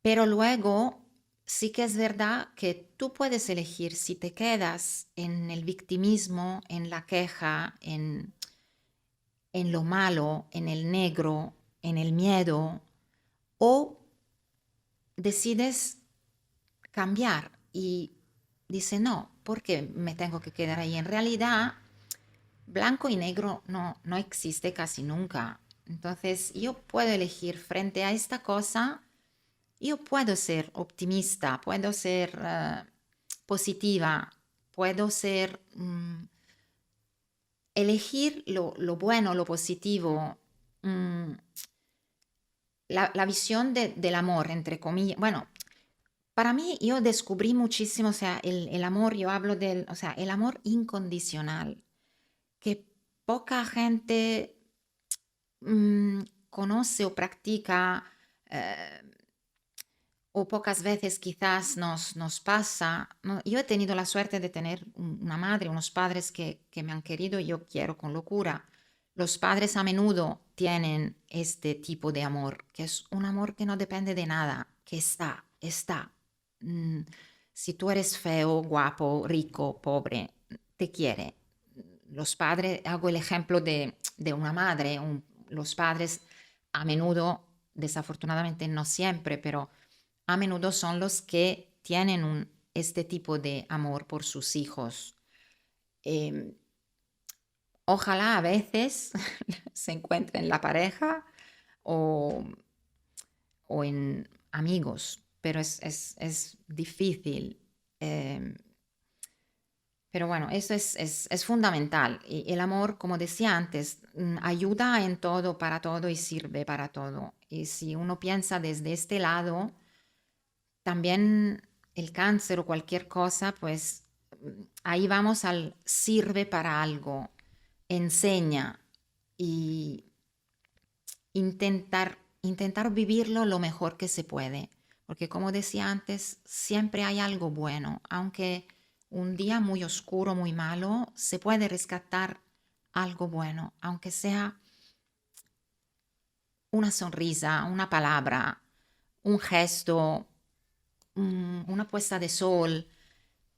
pero luego sí que es verdad que tú puedes elegir si te quedas en el victimismo, en la queja, en lo malo, en el negro, en el miedo, o decides cambiar y dice, no, ¿por qué me tengo que quedar ahí? En realidad, blanco y negro no existe casi nunca. Entonces, yo puedo elegir frente a esta cosa, yo puedo ser optimista, puedo ser positiva, puedo ser, elegir lo bueno, lo positivo, la visión del amor, entre comillas. Bueno, para mí, yo descubrí muchísimo, o sea, el amor, yo hablo del, o sea, el amor incondicional, que poca gente conoce o practica, eh, o pocas veces quizás nos pasa, ¿no? Yo he tenido la suerte de tener una madre, unos padres que me han querido y yo quiero con locura. Los padres a menudo tienen este tipo de amor, que es un amor que no depende de nada, que está. Mm, si tú eres feo, guapo, rico, pobre, te quiere. Los padres, hago el ejemplo de una madre, los padres a menudo, desafortunadamente no siempre, pero a menudo son los que tienen este tipo de amor por sus hijos. Em, Ojalá a veces se encuentre en la pareja o, o en amigos, pero es difícil. Em, pero bueno, eso es fundamental. Y el amor, como decía antes, ayuda en todo, para todo y sirve para todo. Y si uno piensa desde este lado, también el cáncer o cualquier cosa, pues ahí vamos al sirve para algo, enseña y intentar vivirlo lo mejor que se puede. Porque como decía antes, siempre hay algo bueno, aunque un día muy oscuro, muy malo, se puede rescatar algo bueno, aunque sea una sonrisa, una palabra, un gesto, una puesta de sol,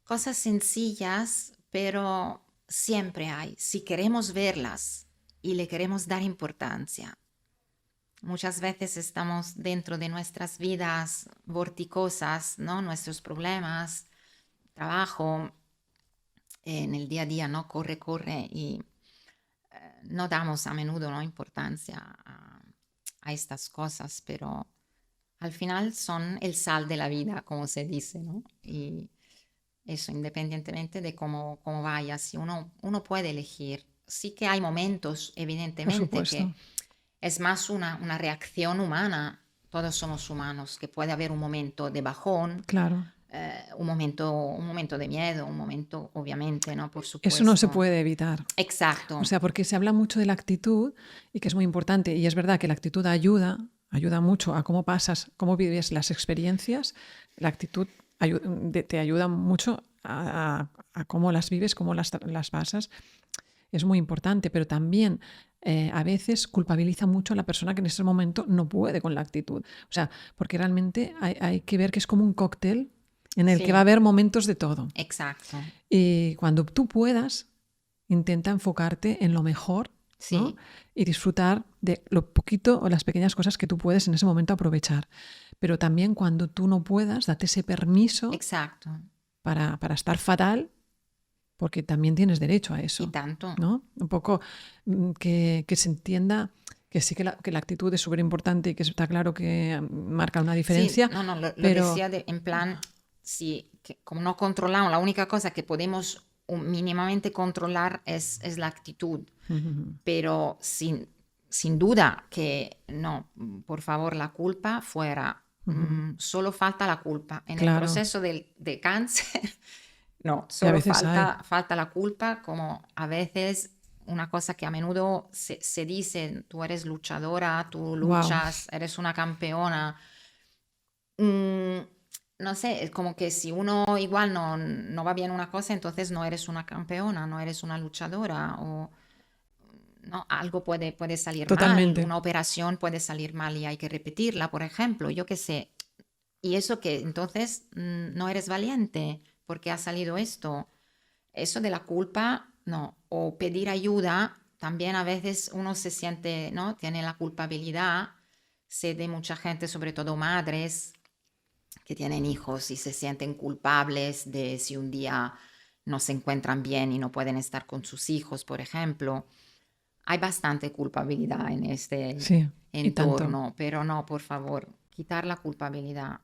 cosas sencillas, pero siempre hay, si queremos verlas y le queremos dar importancia. Muchas veces estamos dentro de nuestras vidas vorticosas, ¿no? Nuestros problemas, trabajo, en el día a día, ¿no? Corre, corre y no damos a menudo, ¿no?, importancia a estas cosas, pero al final son el sal de la vida, como se dice, ¿no? Y eso, independientemente de cómo vaya, si uno puede elegir. Sí que hay momentos, Por evidentemente, que supuesto, es más una reacción humana. Todos somos humanos, que puede haber un momento de bajón, claro. un momento de miedo, un momento, obviamente, ¿no? Por Eso no se supuesto. puede evitar. O Exacto. sea, porque se habla mucho de la actitud y que es muy importante. Y es verdad que la actitud ayuda mucho a cómo pasas, cómo vives las experiencias. La actitud te ayuda mucho a cómo las vives, cómo las pasas. Es muy importante, pero también a veces culpabiliza mucho a la persona que en ese momento no puede con la actitud. O sea, porque realmente hay que ver que es como un cóctel en el que va a Sí, haber momentos de todo. exacto. Y cuando tú puedas, intenta enfocarte en lo mejor, ¿no? Sí, Y disfrutar de lo poquito o las pequeñas cosas que tú puedes en ese momento aprovechar. Pero también cuando tú no puedas, date ese permiso exacto. para estar fatal, porque también tienes derecho a Y eso, tanto. ¿no? Un poco que se entienda que sí que la actitud es súper importante y que está claro que marca una Sí, diferencia, no, no, lo pero decía en plan, sí, que como no controlamos, la única cosa que podemos mínimamente controlar es la actitud, pero sin duda que no, por favor, la culpa fuera. Solo falta la culpa. En el claro, proceso de cáncer, no, y a solo veces hay, falta la culpa, como a veces una cosa que a menudo se dice: tú eres luchadora, tú wow, luchas, eres una campeona. Mm, no sé, es como que si uno igual no va bien una cosa, entonces no eres una campeona, no eres una luchadora, o no, algo puede salir mal, totalmente. una operación puede salir mal y hay que repetirla, por ejemplo, yo qué sé. Y eso que entonces no eres valiente porque ha salido esto. Eso de la culpa, no. O pedir ayuda, también a veces uno se siente, ¿no? Tiene la culpabilidad. Sé de mucha gente, sobre todo madres, que tienen hijos y se sienten culpables de si un día no se encuentran bien y no pueden estar con sus hijos, por ejemplo. Hay bastante culpabilidad en este Sí, y tanto. entorno, pero no, por favor, quitar la culpabilidad.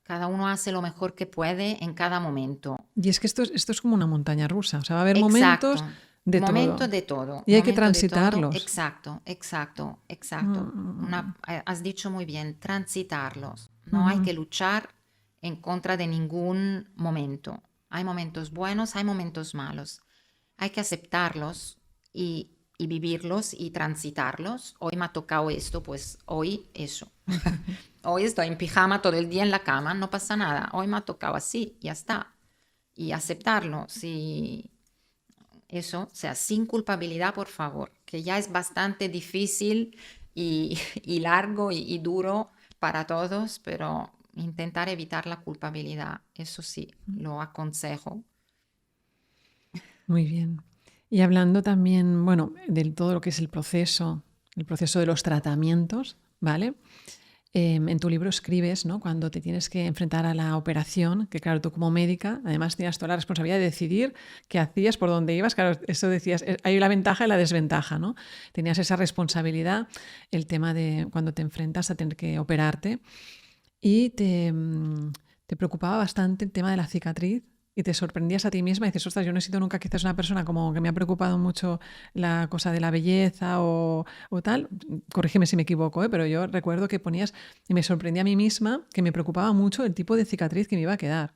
Cada uno hace lo mejor que puede en cada momento. Y es que esto es como una montaña rusa, o sea, va a haber Exacto. momentos de Momento todo de todo, y hay que momento de todo. transitarlos. Exacto, exacto, exacto. Mm, Has dicho muy bien, transitarlos. No hay ujú. que luchar en contra de ningún momento. Hay momentos buenos, hay momentos malos. Hay que aceptarlos y vivirlos y transitarlos. Hoy me ha tocado esto, pues hoy eso. Hoy estoy en pijama todo el día en la cama, no pasa nada. Hoy me ha tocado así, ya está. Y aceptarlo, sí, eso, o sea, sin culpabilidad, por favor, que ya es bastante difícil y, y largo y duro para todos, pero intentar evitar la culpabilidad, eso sí, lo aconsejo. Muy bien. Y hablando también, bueno, de todo lo que es el proceso de los tratamientos, ¿vale? En tu libro escribes, ¿no? Cuando te tienes que enfrentar a la operación, que claro, tú como médica, además tenías toda la responsabilidad de decidir qué hacías, por dónde ibas, claro, eso decías, hay la ventaja y la desventaja, ¿no? Tenías esa responsabilidad, el tema de cuando te enfrentas a tener que operarte y te preocupaba bastante el tema de la cicatriz y te sorprendías a ti misma y dices, ostras, yo no he sido nunca quizás una persona como que me ha preocupado mucho la cosa de la belleza o tal. Corrígeme si me equivoco, pero yo recuerdo que ponías y me sorprendí a mí misma que me preocupaba mucho el tipo de cicatriz que me iba a quedar.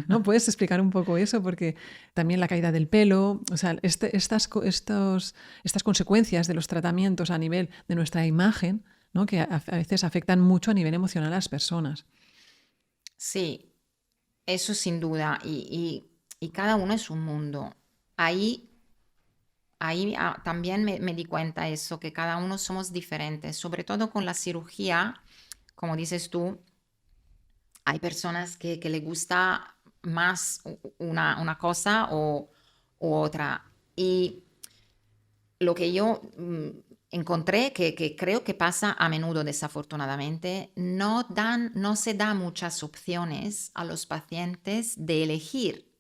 ¿No? ¿Puedes explicar un poco eso? Porque también la caída del pelo, o sea, estas consecuencias de los tratamientos a nivel de nuestra imagen, ¿no? Que a veces afectan mucho a nivel emocional a las personas. Sí, eso sin duda, y cada uno es un mundo. Ahí, ahí también me di cuenta eso, que cada uno somos diferentes, sobre todo con la cirugía, como dices tú. Hay personas que le gusta más una cosa u otra. Y lo que yo encontré, que creo que pasa a menudo desafortunadamente, no se da muchas opciones a los pacientes de elegir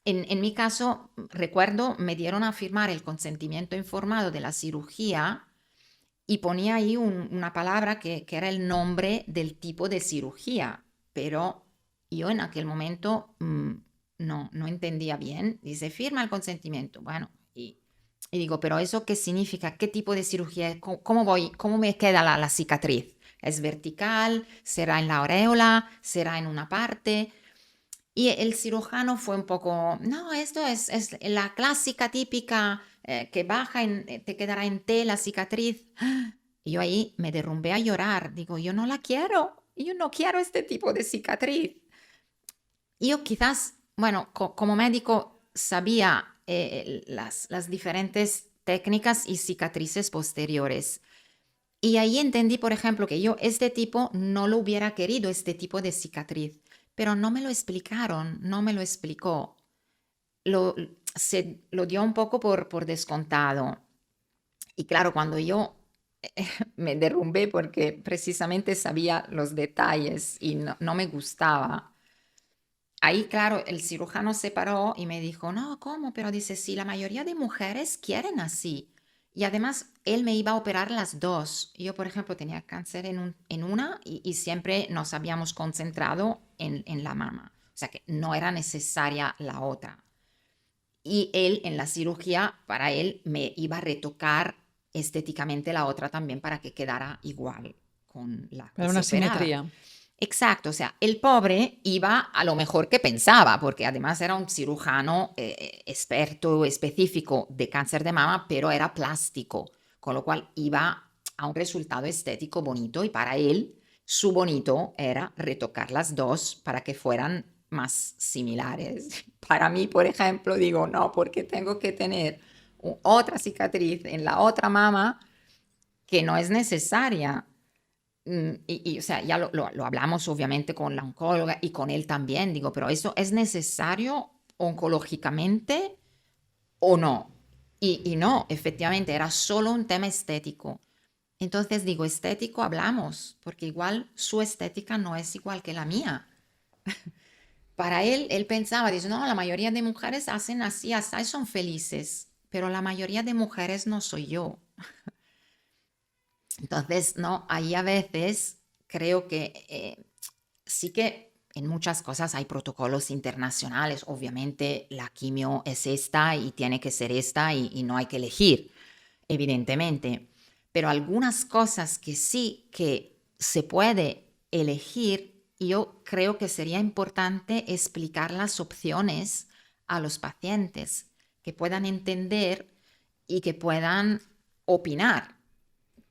En mi caso, recuerdo, me dieron a firmar el consentimiento informado de la cirugía y ponía ahí una palabra que era el nombre del tipo de cirugía, pero yo en aquel momento no entendía bien. Dice, firma el consentimiento. Bueno, y digo, pero ¿eso qué significa? ¿Qué tipo de cirugía es? ¿Cómo me queda la cicatriz? ¿Es vertical? ¿Será en la auréola? ¿Será en una parte? Y el cirujano fue un poco, no, esto es la clásica típica que baja, te quedará en T la cicatriz. Y yo ahí me derrumbé a llorar. Digo, yo no la quiero, yo no quiero este tipo de cicatriz. Yo quizás, bueno, como médico sabía las diferentes técnicas y cicatrices posteriores. Y ahí entendí, por ejemplo, que yo este tipo no lo hubiera querido, este tipo de cicatriz, pero no me lo explicaron, no me lo explicó. Se lo dio un poco por descontado. Y claro, cuando yo me derrumbé porque precisamente sabía los detalles y no me gustaba. Ahí, claro, el cirujano se paró y me dijo, no, ¿cómo? Pero dice, sí, la mayoría de mujeres quieren así. Y además, él me iba a operar las dos. Yo, por ejemplo, tenía cáncer en una y siempre nos habíamos concentrado en la mama. O sea que no era necesaria la otra. Y él, en la cirugía, para él, me iba a retocar estéticamente la otra también para que quedara igual con la que Para se una operaba. simetría. Exacto, o sea, el pobre iba a lo mejor que pensaba, porque además era un cirujano experto, específico de cáncer de mama, pero era plástico, con lo cual iba a un resultado estético bonito y para él su bonito era retocar las dos para que fueran más similares. Para mí, por ejemplo, digo, no, porque tengo que tener otra cicatriz en la otra mama que no es necesaria. O sea, ya lo hablamos obviamente con la oncóloga y con él también, digo, pero ¿eso es necesario oncológicamente o no? Y no, efectivamente, era solo un tema estético. Entonces digo, estético hablamos, porque igual su estética no es igual que la mía. Para él pensaba, dice, no, la mayoría de mujeres hacen así, así, son felices, pero la mayoría de mujeres no soy yo. Entonces, no, ahí a veces creo que sí que en muchas cosas hay protocolos internacionales. Obviamente la quimio es esta y tiene que ser esta y no hay que elegir, evidentemente. Pero algunas cosas que sí que se puede elegir, yo creo que sería importante explicar las opciones a los pacientes, que puedan entender y que puedan opinar,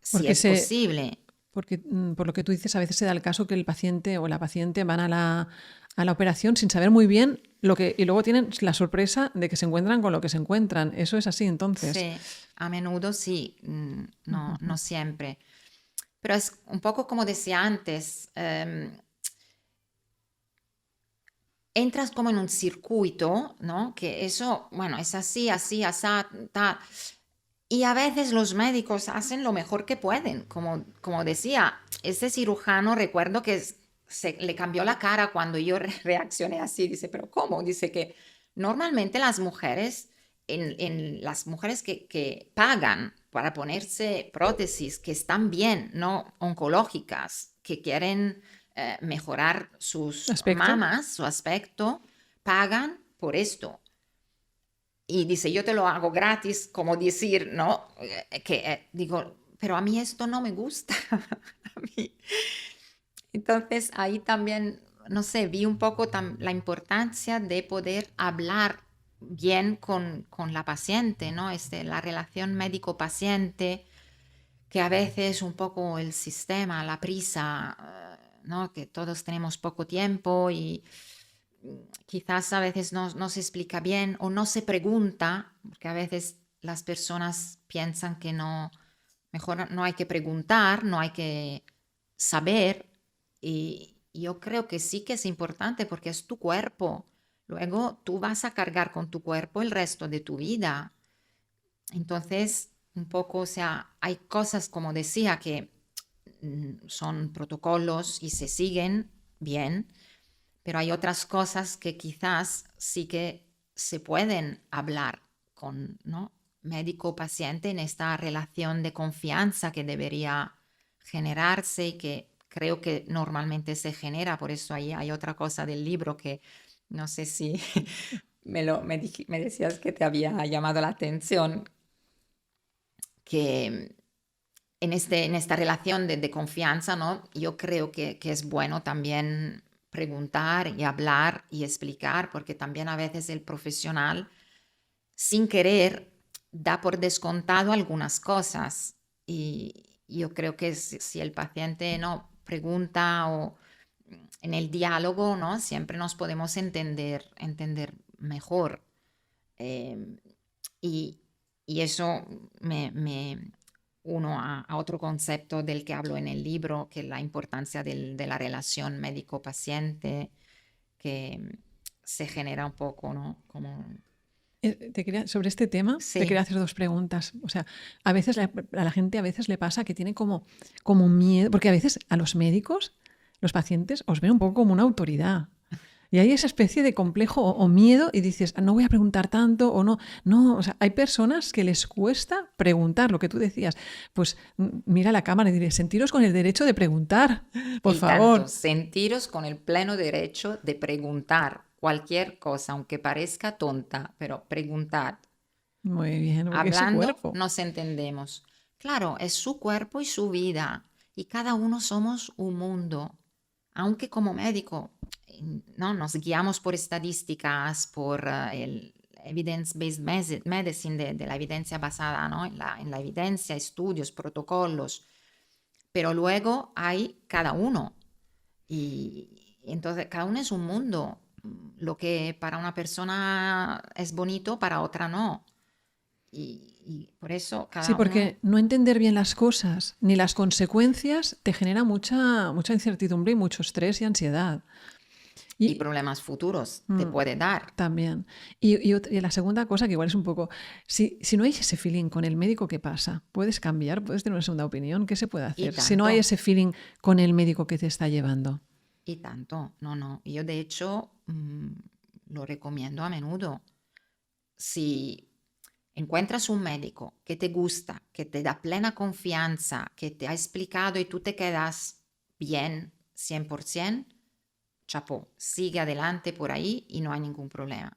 si Porque es se, posible. Porque, por lo que tú dices, a veces se da el caso que el paciente o la paciente van a la operación sin saber muy bien lo que, y luego tienen la sorpresa de que se encuentran con lo que se encuentran. Eso es así, entonces. Sí, a menudo sí, no, Ujú. no siempre. Pero es un poco como decía antes, entras como en un circuito, ¿no? Que eso, bueno, es así, así, así, ta. Y a veces los médicos hacen lo mejor que pueden. Como decía, ese cirujano, recuerdo que se le cambió la cara cuando yo reaccioné así. Dice, pero ¿cómo? Dice que normalmente las mujeres, en las mujeres que pagan para ponerse prótesis, que están bien, no oncológicas, que quieren mejorar sus Aspecto. mamas, su aspecto, pagan por esto. Y dice, yo te lo hago gratis, como decir, ¿no? Digo, pero a mí esto no me gusta. A mí. Entonces ahí también, no sé, vi un poco la importancia de poder hablar bien con la paciente, ¿no? La relación médico-paciente, que a veces un poco el sistema, la prisa, ¿no? Que todos tenemos poco tiempo y quizás a veces no se explica bien o no se pregunta, porque a veces las personas piensan que no, mejor no hay que preguntar, no hay que saber. Y yo creo que sí que es importante porque es tu cuerpo. Luego tú vas a cargar con tu cuerpo el resto de tu vida. Entonces, un poco, o sea, hay cosas, como decía, que son protocolos y se siguen bien, pero hay otras cosas que quizás sí que se pueden hablar con, ¿no?, médico-paciente en esta relación de confianza que debería generarse y que creo que normalmente se genera. Por eso ahí hay otra cosa del libro que no sé si me decías que te había llamado la atención, que en esta relación de confianza, ¿no? Yo creo que es bueno también preguntar y hablar y explicar, porque también a veces el profesional, sin querer, da por descontado algunas cosas. Y yo creo que si el paciente no pregunta o en el diálogo, ¿no?, siempre nos podemos entender mejor. Eh, y, y eso me uno a otro concepto del que hablo en el libro, que es la importancia de la relación médico-paciente, que se genera un poco, ¿no? Como, Sobre este tema, te quería sí, hacer dos preguntas. O sea, a veces a la gente a veces le pasa que tiene como miedo, porque a veces a los médicos, los pacientes, os ven un poco como una autoridad. Y hay esa especie de complejo o miedo y dices, "Ah, no voy a preguntar tanto o no". No, o sea, hay personas que les cuesta preguntar, lo que tú decías. Pues mira la cámara y diré, sentiros con el derecho de preguntar, por y tanto, favor. sentiros con el pleno derecho de preguntar cualquier cosa, aunque parezca tonta, pero preguntad. Muy bien, porque es su Hablando cuerpo. nos entendemos. Claro, es su cuerpo y su vida, y cada uno somos un mundo. Aunque como médico, ¿no?, nos guiamos por estadísticas, por el evidence-based medicine, de la evidencia basada, ¿no?, en la evidencia, estudios, protocolos, pero luego hay cada uno. Y entonces cada uno es un mundo. Lo que para una persona es bonito, para otra no. Y por eso Sí, cada uno. porque no entender bien las cosas ni las consecuencias te genera mucha incertidumbre y mucho estrés y ansiedad. Y Y problemas futuros te mm, puede dar. también. Y la segunda cosa, que igual es un poco, si no hay ese feeling con el médico, ¿qué pasa? ¿Puedes cambiar? ¿Puedes tener una segunda opinión? ¿Qué se puede Y hacer si no hay tanto, ese feeling con el médico que te está llevando? y tanto. No, no. Yo de hecho lo recomiendo a menudo. Si encuentras un médico que te gusta, que te da plena confianza, que te ha explicado y tú te quedas bien 100%, chapó, sigue adelante por ahí y no hay ningún problema.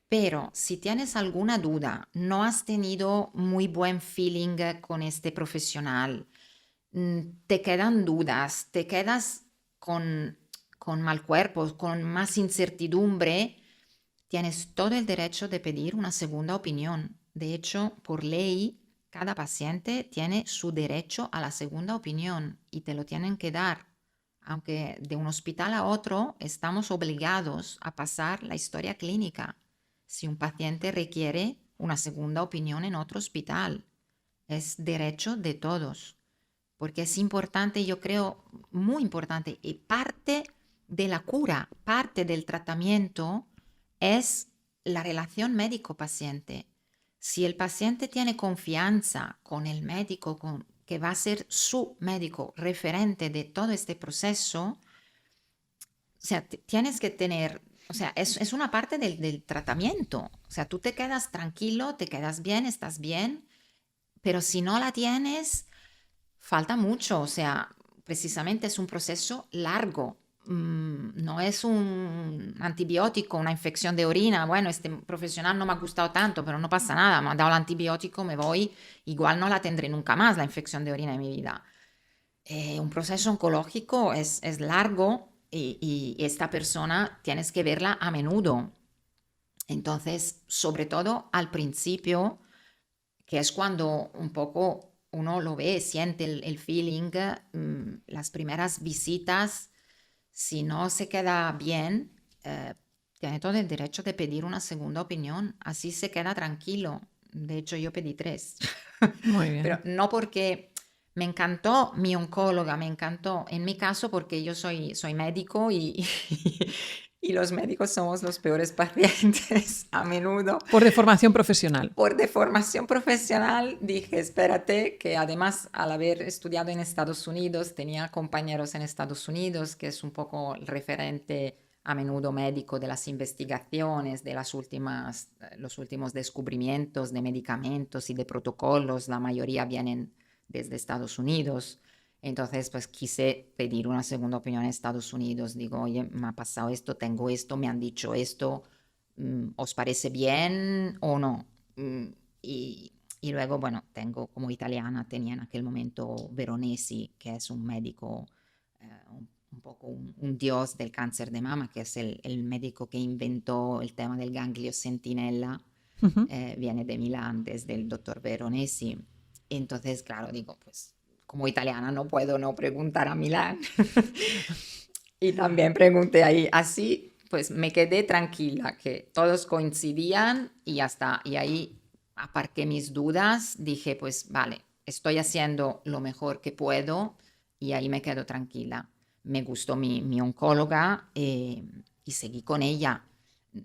Pero si tienes alguna duda, no has tenido muy buen feeling con este profesional, te quedan dudas, te quedas con mal cuerpo, con más incertidumbre, tienes todo el derecho de pedir una segunda opinión. De hecho, por ley, cada paciente tiene su derecho a la segunda opinión y te lo tienen que dar. Aunque de un hospital a otro estamos obligados a pasar la historia clínica si un paciente requiere una segunda opinión en otro hospital. Es derecho de todos, porque es importante, yo creo, muy importante, y parte de la cura, parte del tratamiento es la relación médico-paciente. Si el paciente tiene confianza con el médico, que va a ser su médico referente de todo este proceso, o sea, tienes que tener, o sea, es una parte del tratamiento. O sea, tú te quedas tranquilo, te quedas bien, estás bien, pero si no la tienes, falta mucho. O sea, precisamente es un proceso largo. No es un antibiótico, una infección de orina. Bueno, este profesional no me ha gustado tanto, pero no pasa nada. Me ha dado el antibiótico, me voy. Igual no la tendré nunca más, la infección de orina en mi vida. Un proceso oncológico es largo y esta persona tienes que verla a menudo. Entonces, sobre todo al principio, que es cuando un poco uno lo ve, siente el feeling, las primeras visitas, si no se queda bien, tiene todo el derecho de pedir una segunda opinión, así se queda tranquilo. De hecho, yo pedí tres, Muy pero bien. no porque me encantó mi oncóloga, me encantó, en mi caso porque yo soy médico y los médicos somos los peores pacientes a menudo. Por deformación profesional. Por deformación profesional dije, espérate, que además al haber estudiado en Estados Unidos, tenía compañeros en Estados Unidos, que es un poco el referente a menudo médico de las investigaciones, de los últimos descubrimientos de medicamentos y de protocolos. La mayoría vienen desde Estados Unidos. Entonces, pues quise pedir una segunda opinión en Estados Unidos. Digo, oye, me ha pasado esto, tengo esto, me han dicho esto, ¿os parece bien o no? Y, y luego, bueno, tengo como italiana, tenía en aquel momento Veronesi, que es un médico, un poco un dios del cáncer de mama, que es el médico que inventó el tema del ganglio centinela. Ujú. Viene de Milán, desde el doctor Veronesi. Entonces, claro, digo, pues como italiana no puedo no preguntar a Milán. Y también pregunté ahí, así pues me quedé tranquila, que todos coincidían y ya está. Y ahí aparqué mis dudas, dije, pues vale, estoy haciendo lo mejor que puedo y ahí me quedo tranquila. Me gustó mi oncóloga y seguí con ella.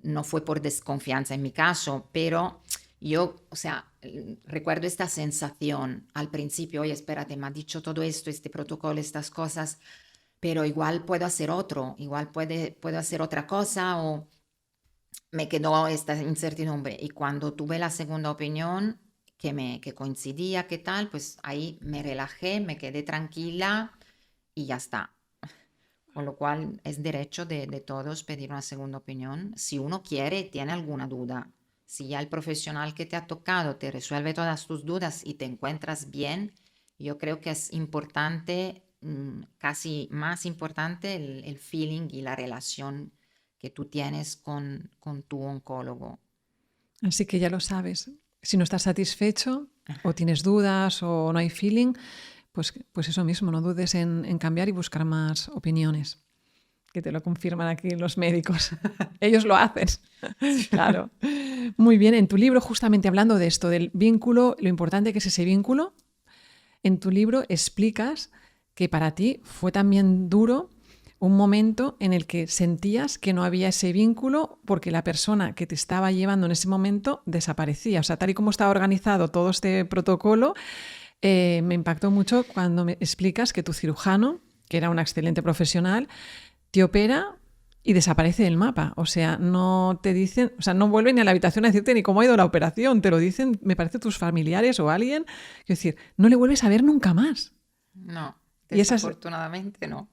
No fue por desconfianza en mi caso, pero yo, o sea, recuerdo esta sensación al principio, oye, espérate, me ha dicho todo esto, este protocolo, estas cosas, pero igual puedo hacer otro, igual puedo hacer otra cosa o me quedó esta incertidumbre. Y cuando tuve la segunda opinión que coincidía, qué tal, pues ahí me relajé, me quedé tranquila y ya está. Con lo cual es derecho de todos pedir una segunda opinión si uno quiere y tiene alguna duda. Si ya el profesional que te ha tocado te resuelve todas tus dudas y te encuentras bien, yo creo que es importante, casi más importante, el feeling y la relación que tú tienes con tu oncólogo. Así que ya lo sabes. Si no estás satisfecho o tienes dudas o no hay feeling, pues eso mismo, no dudes en cambiar y buscar más opiniones, que te lo confirman aquí los médicos. Ellos lo hacen. Claro. Muy bien, en tu libro, justamente hablando de esto, del vínculo, lo importante que es ese vínculo, en tu libro explicas que para ti fue también duro un momento en el que sentías que no había ese vínculo porque la persona que te estaba llevando en ese momento desaparecía. O sea, tal y como estaba organizado todo este protocolo, me impactó mucho cuando me explicas que tu cirujano, que era un excelente profesional, te opera y desaparece del mapa. O sea, no te dicen, o sea, no vuelven ni a la habitación a decirte ni cómo ha ido la operación. Te lo dicen, me parece, tus familiares o alguien. Es decir, no le vuelves a ver nunca más. No, Y esas, desafortunadamente no.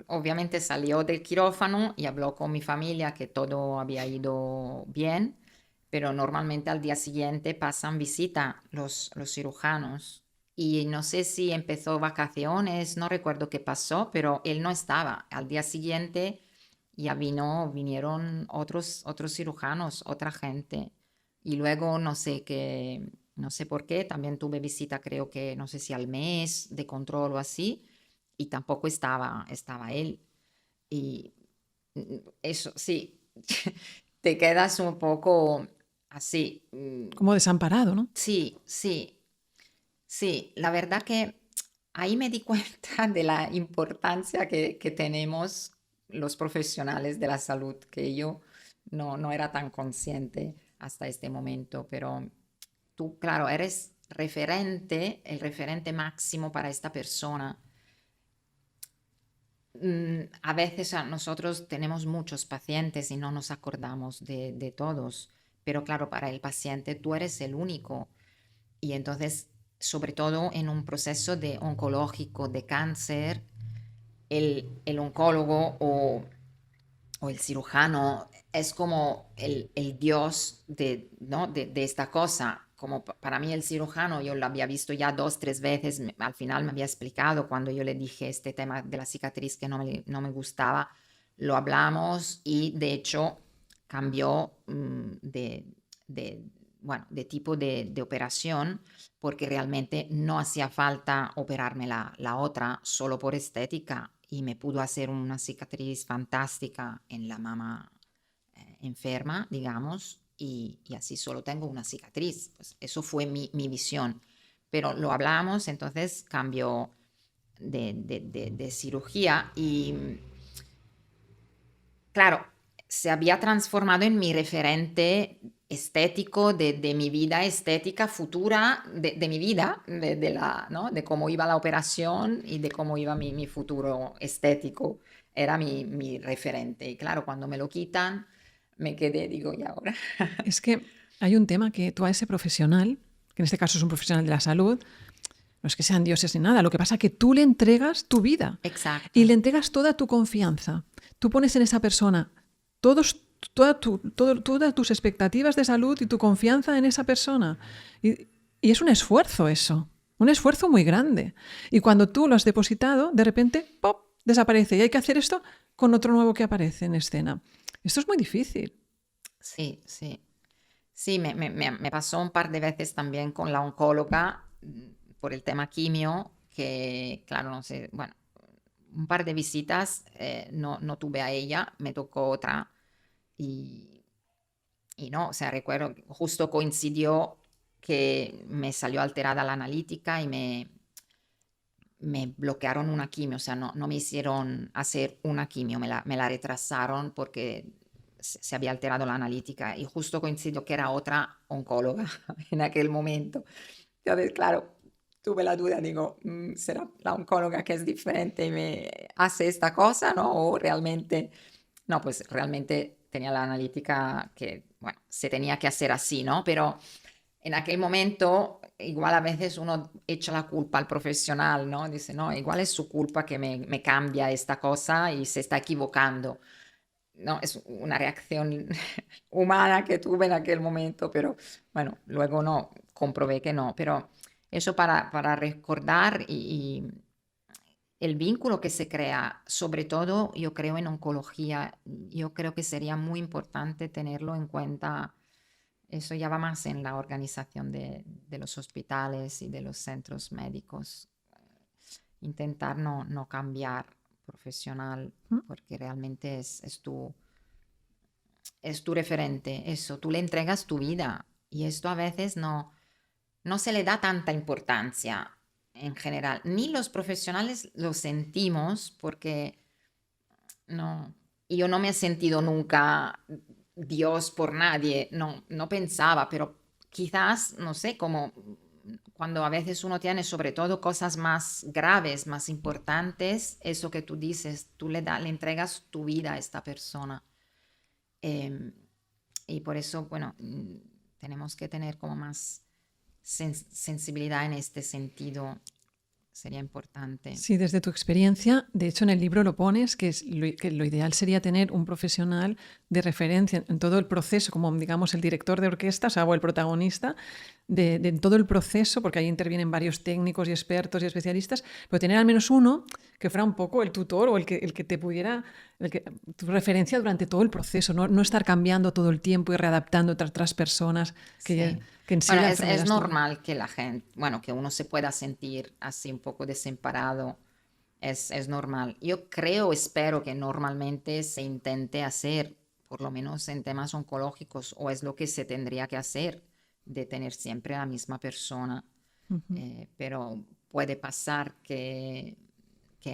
Obviamente salió del quirófano y habló con mi familia que todo había ido bien, pero normalmente al día siguiente pasan visita los cirujanos. Y no sé si empezó vacaciones, no recuerdo qué pasó, pero él no estaba. Al día siguiente ya vinieron otros cirujanos, otra gente. Y luego no sé qué, no sé por qué, también tuve visita, creo que no sé si al mes de control o así, y tampoco estaba él. Y eso sí, te quedas un poco así. como desamparado, ¿no? Sí, sí, sí. La verdad que ahí me di cuenta de la importancia que tenemos los profesionales de la salud, que yo no era tan consciente hasta este momento, pero tú, claro, eres referente, el referente máximo para esta persona. A veces nosotros tenemos muchos pacientes y no nos acordamos de todos, pero claro, para el paciente tú eres el único. Y entonces, sobre todo en un proceso de oncológico, de cáncer, el oncólogo o el cirujano es como el dios ¿no? de esta cosa. Como para mí el cirujano, yo lo había visto ya 2, 3 veces, al final me había explicado cuando yo le dije este tema de la cicatriz que no me gustaba, lo hablamos y de hecho cambió de, bueno, de tipo de operación porque realmente no hacía falta operarme la otra solo por estética y me pudo hacer una cicatriz fantástica en la mama enferma, digamos, y así solo tengo una cicatriz. Pues eso fue mi visión. Pero lo hablamos, entonces cambió de cirugía y claro, se había transformado en mi referente estético de mi vida estética futura, de mi vida, ¿no? De cómo iba la operación y de cómo iba mi futuro estético. era mi referente. Y claro, cuando me lo quitan, me quedé, digo, ¿y ahora? Es que hay un tema que tú a ese profesional, que en este caso es un profesional de la salud, no es que sean dioses ni nada, lo que pasa es que tú le entregas tu vida y Exacto. le entregas toda tu confianza. Tú pones en esa persona todas tus expectativas de salud y tu confianza en esa persona. Y es un esfuerzo eso, un esfuerzo muy grande. Y cuando tú lo has depositado, de repente, ¡pop!, desaparece. Y hay que hacer esto con otro nuevo que aparece en escena. Esto es muy difícil. Sí, sí. Sí, me pasó un par de veces también con la oncóloga por el tema quimio, que claro, no sé, bueno, un par de visitas no tuve a ella, me tocó otra y, y no, o sea, recuerdo, justo coincidió que me salió alterada la analítica y me bloquearon una quimio, o sea, no me hicieron hacer una quimio, me la retrasaron porque se había alterado la analítica y justo coincidió que era otra oncóloga en aquel momento. Entonces, claro, tuve la duda, digo, ¿será la oncóloga que es diferente y me hace esta cosa, no? O realmente, no, pues realmente tenía la analítica que, bueno, se tenía que hacer así, ¿no? Pero en aquel momento, igual a veces uno echa la culpa al profesional, ¿no? Dice, no, igual es su culpa que me cambia esta cosa y se está equivocando. No, es una reacción humana que tuve en aquel momento, pero bueno, luego no, comprobé que no. Pero eso para recordar y el vínculo que se crea, sobre todo yo creo en oncología, yo creo que sería muy importante tenerlo en cuenta. Eso ya va más en la organización de los hospitales y de los centros médicos. Intentar no cambiar profesional ¿Mm? porque realmente es tu referente. Eso, tú le entregas tu vida y esto a veces no se le da tanta importancia en general. Ni los profesionales lo sentimos porque no, yo no me he sentido nunca Dios por nadie, no pensaba, pero quizás, no sé, como cuando a veces uno tiene sobre todo cosas más graves, más importantes, eso que tú dices, tú le entregas tu vida a esta persona. Em, y por eso, bueno, tenemos que tener como más sensibilidad en este sentido, sería importante. Sí, desde tu experiencia, de hecho en el libro lo pones, que lo ideal sería tener un profesional de referencia en todo el proceso, como digamos el director de orquesta, o sea, o el protagonista de todo el proceso, porque ahí intervienen varios técnicos y expertos y especialistas, pero tener al menos uno que fuera un poco el tutor o el que te pudiera, tu referencia durante todo el proceso, no estar cambiando todo el tiempo y readaptando otras personas, Sí. que en sí Bueno, la es enfermedad es tuya. normal que la gente, bueno, que uno se pueda sentir así un poco desamparado. Es normal. Yo creo, espero que normalmente se intente hacer, por lo menos en temas oncológicos, o es lo que se tendría que hacer, de tener siempre a la misma persona. Ujú. Pero puede pasar que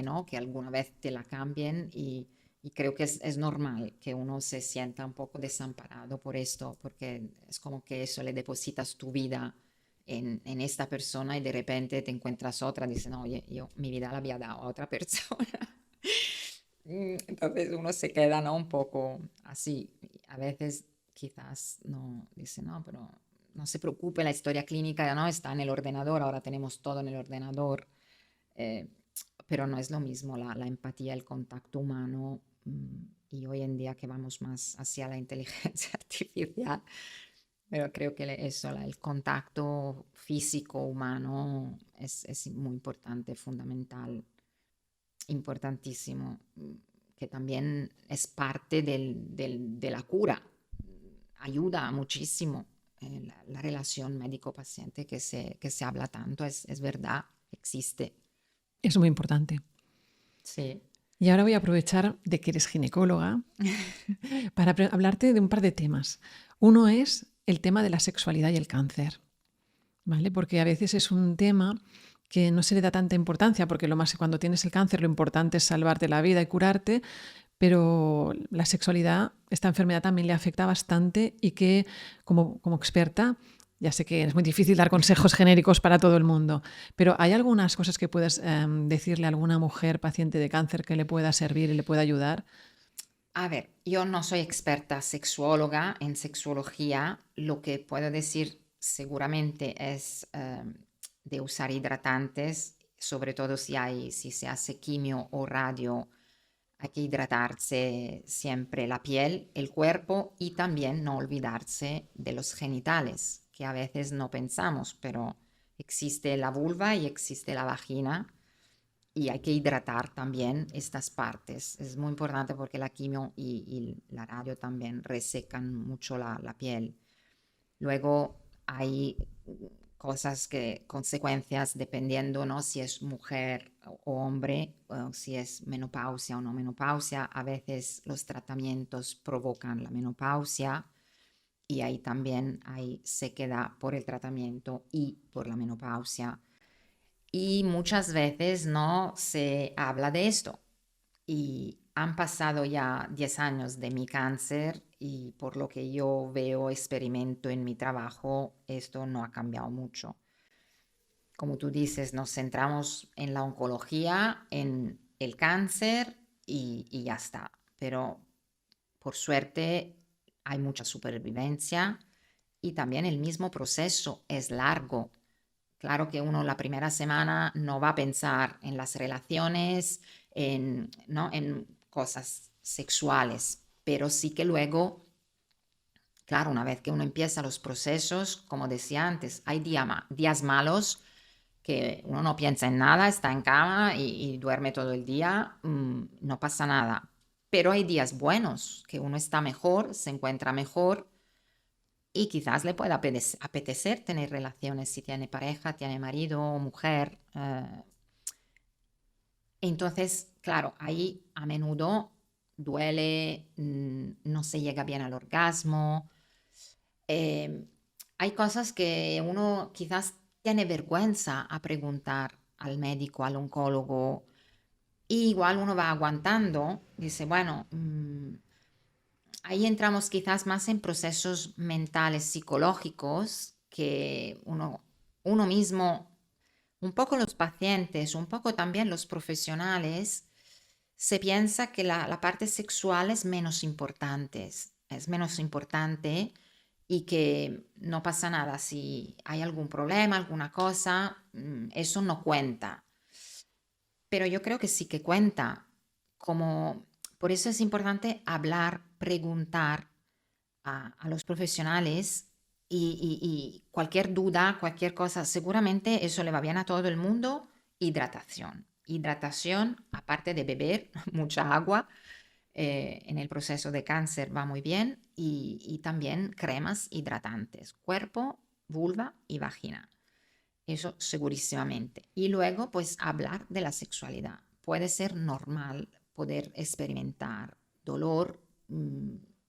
no, que alguna vez te la cambien y creo que es normal que uno se sienta un poco desamparado por esto, porque es como que eso le depositas tu vida en esta persona y de repente te encuentras otra, dices, no, oye, yo mi vida la había dado a otra persona. Entonces uno se queda, ¿no? Un poco así. A veces quizás no dice, no, pero no se preocupe, la historia clínica no está en el ordenador, ahora tenemos todo en el ordenador. Eh, pero no es lo mismo la empatía, el contacto humano. Y hoy en día que vamos más hacia la inteligencia artificial, pero creo que eso, el contacto físico humano es muy importante, fundamental, importantísimo, que también es parte de la cura, ayuda muchísimo la relación médico-paciente que se habla tanto, es verdad, existe. Es muy importante. Sí. Y ahora voy a aprovechar de que eres ginecóloga para hablarte de un par de temas. Uno es el tema de la sexualidad y el cáncer, ¿vale? Porque a veces es un tema que no se le da tanta importancia, porque cuando tienes el cáncer lo importante es salvarte la vida y curarte, pero la sexualidad, esta enfermedad también le afecta bastante y que como experta, Ya sé que es muy difícil dar consejos genéricos para todo el mundo, pero ¿hay algunas cosas que puedes decirle a alguna mujer paciente de cáncer que le pueda servir y le pueda ayudar? A ver, yo no soy experta sexuóloga en sexuología. Lo que puedo decir seguramente es de usar hidratantes, sobre todo si se hace quimio o radio. Hay que hidratarse siempre la piel, el cuerpo y también no olvidarse de los genitales, que a veces no pensamos, pero existe la vulva y existe la vagina y hay que hidratar también estas partes. Es muy importante porque la quimio y la radio también resecan mucho la piel. Luego hay consecuencias dependiendo, ¿no? Si es mujer o hombre, o si es menopausia o no menopausia. A veces los tratamientos provocan la menopausia y ahí también hay sequedad por el tratamiento y por la menopausia. Y muchas veces no se habla de esto. Y han pasado ya 10 años de mi cáncer y por lo que yo veo, experimento en mi trabajo, esto no ha cambiado mucho. Como tú dices, nos centramos en la oncología, en el cáncer y ya está. Pero por suerte hay mucha supervivencia y también el mismo proceso es largo. Claro que uno la primera semana no va a pensar en las relaciones, ¿no? En cosas sexuales, pero sí que luego, claro, una vez que uno empieza los procesos, como decía antes, hay días malos que uno no piensa en nada, está en cama y duerme todo el día, no pasa nada. Pero hay días buenos, que uno está mejor, se encuentra mejor y quizás le pueda apetecer tener relaciones si tiene pareja, tiene marido o mujer. Entonces, claro, ahí a menudo duele, no se llega bien al orgasmo. eh, Hay cosas que uno quizás tiene vergüenza a preguntar al médico, al oncólogo, y igual uno va aguantando, dice, bueno, ahí entramos quizás más en procesos mentales, psicológicos, que uno mismo, un poco los pacientes, un poco también los profesionales, se piensa que la parte sexual es menos importante y que no pasa nada. Si hay algún problema, alguna cosa, eso no cuenta. Pero yo creo que sí que cuenta. Como, por eso es importante hablar, preguntar a los profesionales y cualquier duda, cualquier cosa, seguramente eso le va bien a todo el mundo. Hidratación. Hidratación, aparte de beber mucha agua, en el proceso de cáncer va muy bien y también cremas hidratantes, cuerpo, vulva y vagina. Eso segurísimamente. Y luego, pues hablar de la sexualidad. Puede ser normal poder experimentar dolor,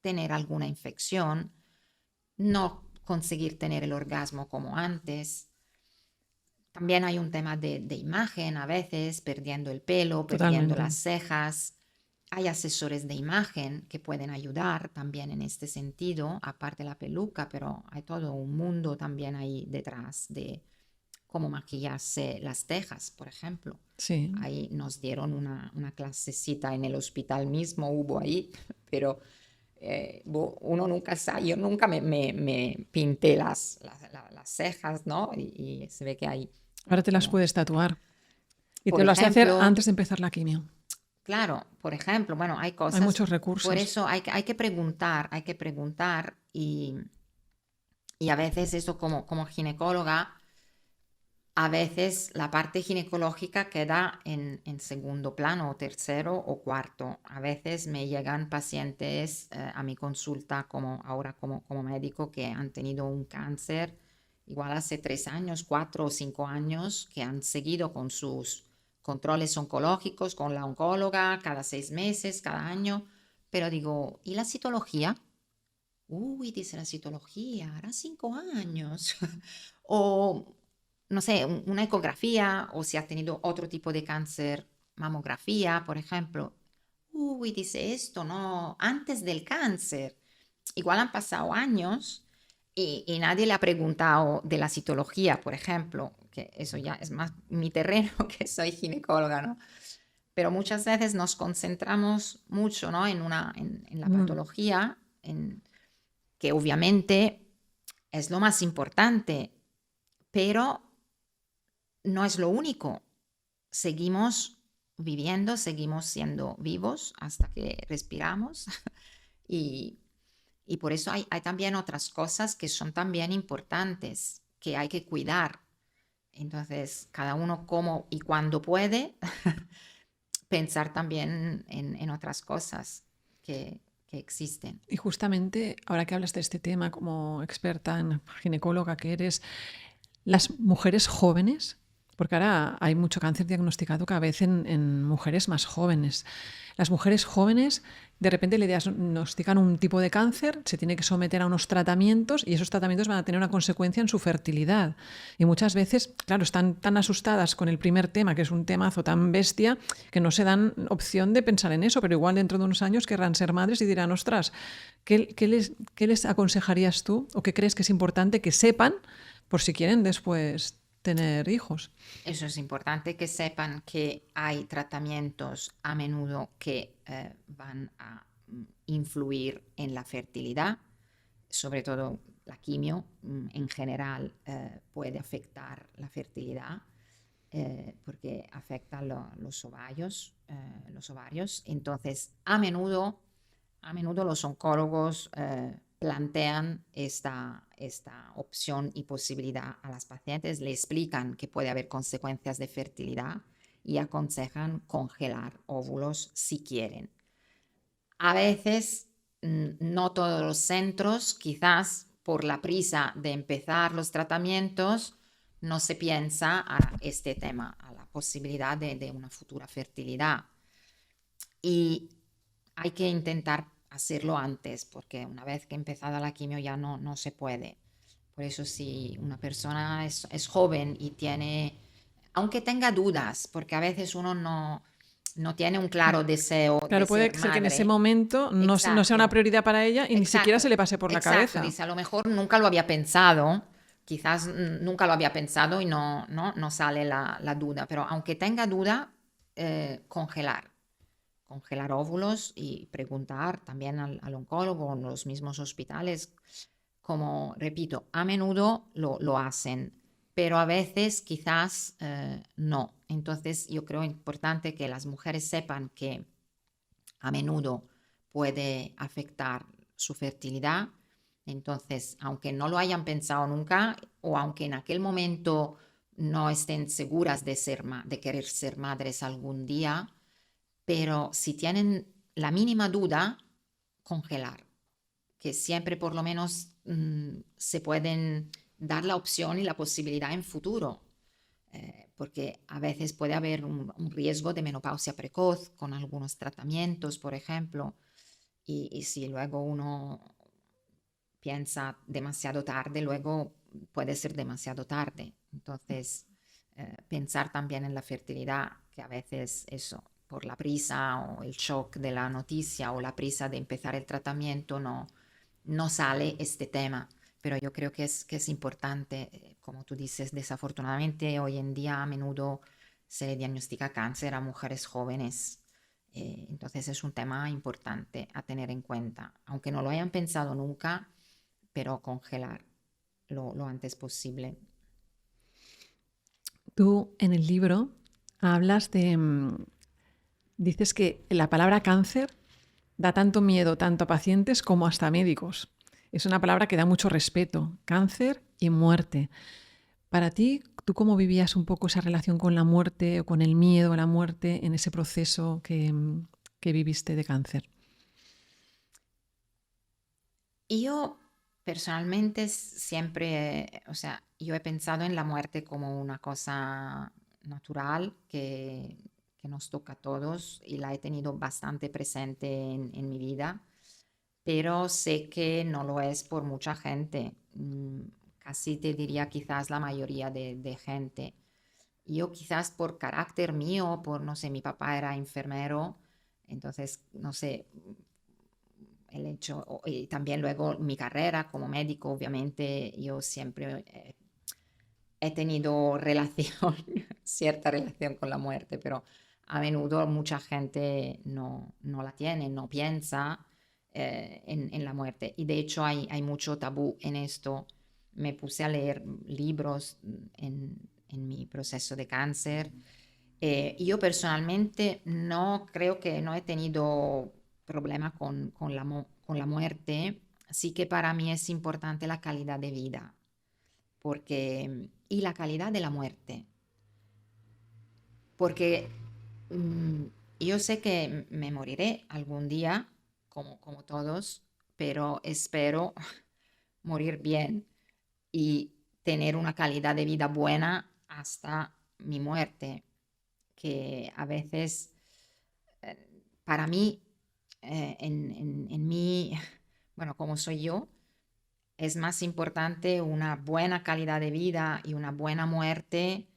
tener alguna infección, no conseguir tener el orgasmo como antes. También hay un tema de imagen a veces, perdiendo el pelo, perdiendo Totalmente. las cejas. Hay asesores de imagen que pueden ayudar también en este sentido, aparte de la peluca, pero hay todo un mundo también ahí detrás de cómo maquillarse las cejas, por ejemplo. Sí. Ahí nos dieron una clasecita en el hospital mismo, hubo ahí, pero uno nunca sabe, yo nunca me pinté las cejas, ¿no? Y se ve que hay Ahora te las como, puedes tatuar. Y por te lo has de hacer ejemplo, antes de empezar la quimio. claro, por ejemplo, bueno, hay Hay cosas, muchos por recursos. eso hay que preguntar y a veces eso como ginecóloga, a veces la parte ginecológica queda en segundo plano o tercero o cuarto. A veces me llegan pacientes a mi consulta como ahora como médico que han tenido un cáncer igual hace 3 años, 4 o 5 años, que han seguido con sus controles oncológicos con la oncóloga cada 6 meses, cada año. Pero digo, ¿y la citología? Uy, dice la citología, hará 5 años. O, no sé, una ecografía, o si ha tenido otro tipo de cáncer, mamografía, por ejemplo. Uy, dice esto, no, antes del cáncer. Igual han pasado años y nadie le ha preguntado de la citología, por ejemplo, que eso ya es más mi terreno, que soy ginecóloga, ¿no? Pero muchas veces nos concentramos mucho, ¿no? En la Mm. patología, que obviamente es lo más importante, pero no es lo único. Seguimos viviendo, seguimos siendo vivos hasta que respiramos y, y por eso hay también otras cosas que son también importantes, que hay que cuidar. Entonces, cada uno como y cuando puede, pensar también en otras cosas que existen. Y justamente, ahora que hablas de este tema como experta en ginecóloga que eres, las mujeres jóvenes, porque ahora hay mucho cáncer diagnosticado cada vez en mujeres más jóvenes. Las mujeres jóvenes de repente le diagnostican un tipo de cáncer, se tiene que someter a unos tratamientos y esos tratamientos van a tener una consecuencia en su fertilidad. Y muchas veces, claro, están tan asustadas con el primer tema, que es un temazo tan bestia, que no se dan opción de pensar en eso, pero igual dentro de unos años querrán ser madres y dirán, ostras, ¿qué les aconsejarías tú o qué crees que es importante que sepan por si quieren después tener hijos? Eso es importante que sepan que hay tratamientos a menudo que van a influir en la fertilidad, sobre todo la quimio en general puede afectar la fertilidad porque afecta los ovarios. Entonces, a menudo los oncólogos plantean esta opción y posibilidad a las pacientes, le explican que puede haber consecuencias de fertilidad y aconsejan congelar óvulos si quieren. A veces, no todos los centros, quizás por la prisa de empezar los tratamientos, no se piensa a este tema, a la posibilidad de una futura fertilidad. Y hay que intentar hacerlo antes, porque una vez que empezada la quimio ya no se puede. Por eso si una persona es joven y tiene, aunque tenga dudas, porque a veces uno no tiene un claro deseo de Claro, puede ser ser que en ese madre. momento no sea una Exacto, prioridad para ella y ni siquiera exacto, se le pase por la exacto. cabeza. Dice, a lo mejor nunca lo había pensado, quizás nunca lo había pensado y no sale la duda, pero aunque tenga duda, congelar óvulos y preguntar también al oncólogo en los mismos hospitales, como repito, a menudo lo hacen, pero a veces quizás no. Entonces yo creo importante que las mujeres sepan que a menudo puede afectar su fertilidad. Entonces, aunque no lo hayan pensado nunca o aunque en aquel momento no estén seguras de querer ser madres algún día, pero si tienen la mínima duda, congelar, que siempre por lo menos se pueden dar la opción y la posibilidad en futuro, porque a veces puede haber un riesgo de menopausia precoz con algunos tratamientos, por ejemplo, y si luego uno piensa demasiado tarde, luego puede ser demasiado tarde. Entonces, pensar también en la fertilidad, que a veces eso, por la prisa o el shock de la noticia o la prisa de empezar el tratamiento, no sale este tema. Pero yo creo que es importante, como tú dices, desafortunadamente hoy en día a menudo se le diagnostica cáncer a mujeres jóvenes. Entonces es un tema importante a tener en cuenta, aunque no lo hayan pensado nunca, pero congelar lo antes posible. Tú en el libro hablas de, dices que la palabra cáncer da tanto miedo tanto a pacientes como hasta a médicos. Es una palabra que da mucho respeto, cáncer y muerte. Para ti, ¿tú cómo vivías un poco esa relación con la muerte o con el miedo a la muerte en ese proceso que viviste de cáncer? Y yo personalmente siempre, o sea, yo he pensado en la muerte como una cosa natural que nos toca a todos y la he tenido bastante presente en mi vida, pero sé que no lo es por mucha gente, casi te diría quizás la mayoría de gente. Yo quizás por carácter mío, por, no sé, mi papá era enfermero, entonces, no sé, el hecho, y también luego mi carrera como médico, obviamente yo siempre he tenido relación, cierta relación con la muerte, pero a menudo mucha gente no la tiene, no piensa en la muerte. Y de hecho hay mucho tabú en esto. Me puse a leer libros en mi proceso de cáncer. Yo personalmente no creo que no he tenido problema con la muerte. Sí que para mí es importante la calidad de vida y la calidad de la muerte, porque mm, yo sé que me moriré algún día, como todos, pero espero morir bien y tener una calidad de vida buena hasta mi muerte, que a veces eh, para mí, en mí, bueno, como soy yo, es más importante una buena calidad de vida y una buena muerte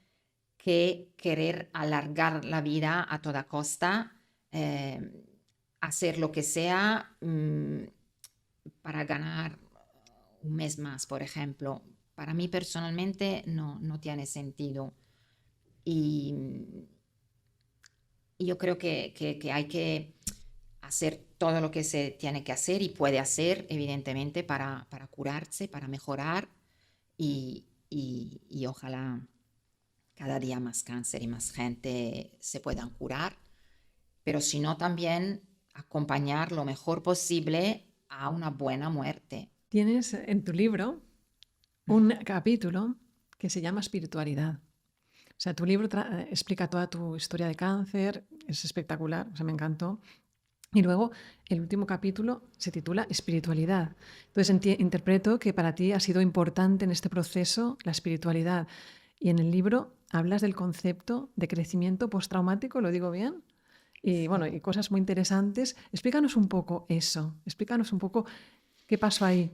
que querer alargar la vida a toda costa, eh, hacer lo que sea para ganar un mes más, por ejemplo. Para mí personalmente no tiene sentido. Y, y yo creo que hay que hacer todo lo que se tiene que hacer y puede hacer, evidentemente, para curarse, para mejorar y ojalá cada día más cáncer y más gente se puedan curar, pero si no también acompañar lo mejor posible a una buena muerte. Tienes en tu libro un capítulo que se llama Espiritualidad. O sea, tu libro explica toda tu historia de cáncer, es espectacular, o sea, me encantó. Y luego el último capítulo se titula Espiritualidad. Entonces interpreto que para ti ha sido importante en este proceso la espiritualidad. Y en el libro hablas del concepto de crecimiento postraumático, ¿lo digo bien? Y bueno, y cosas muy interesantes. Explícanos un poco eso, explícanos un poco qué pasó ahí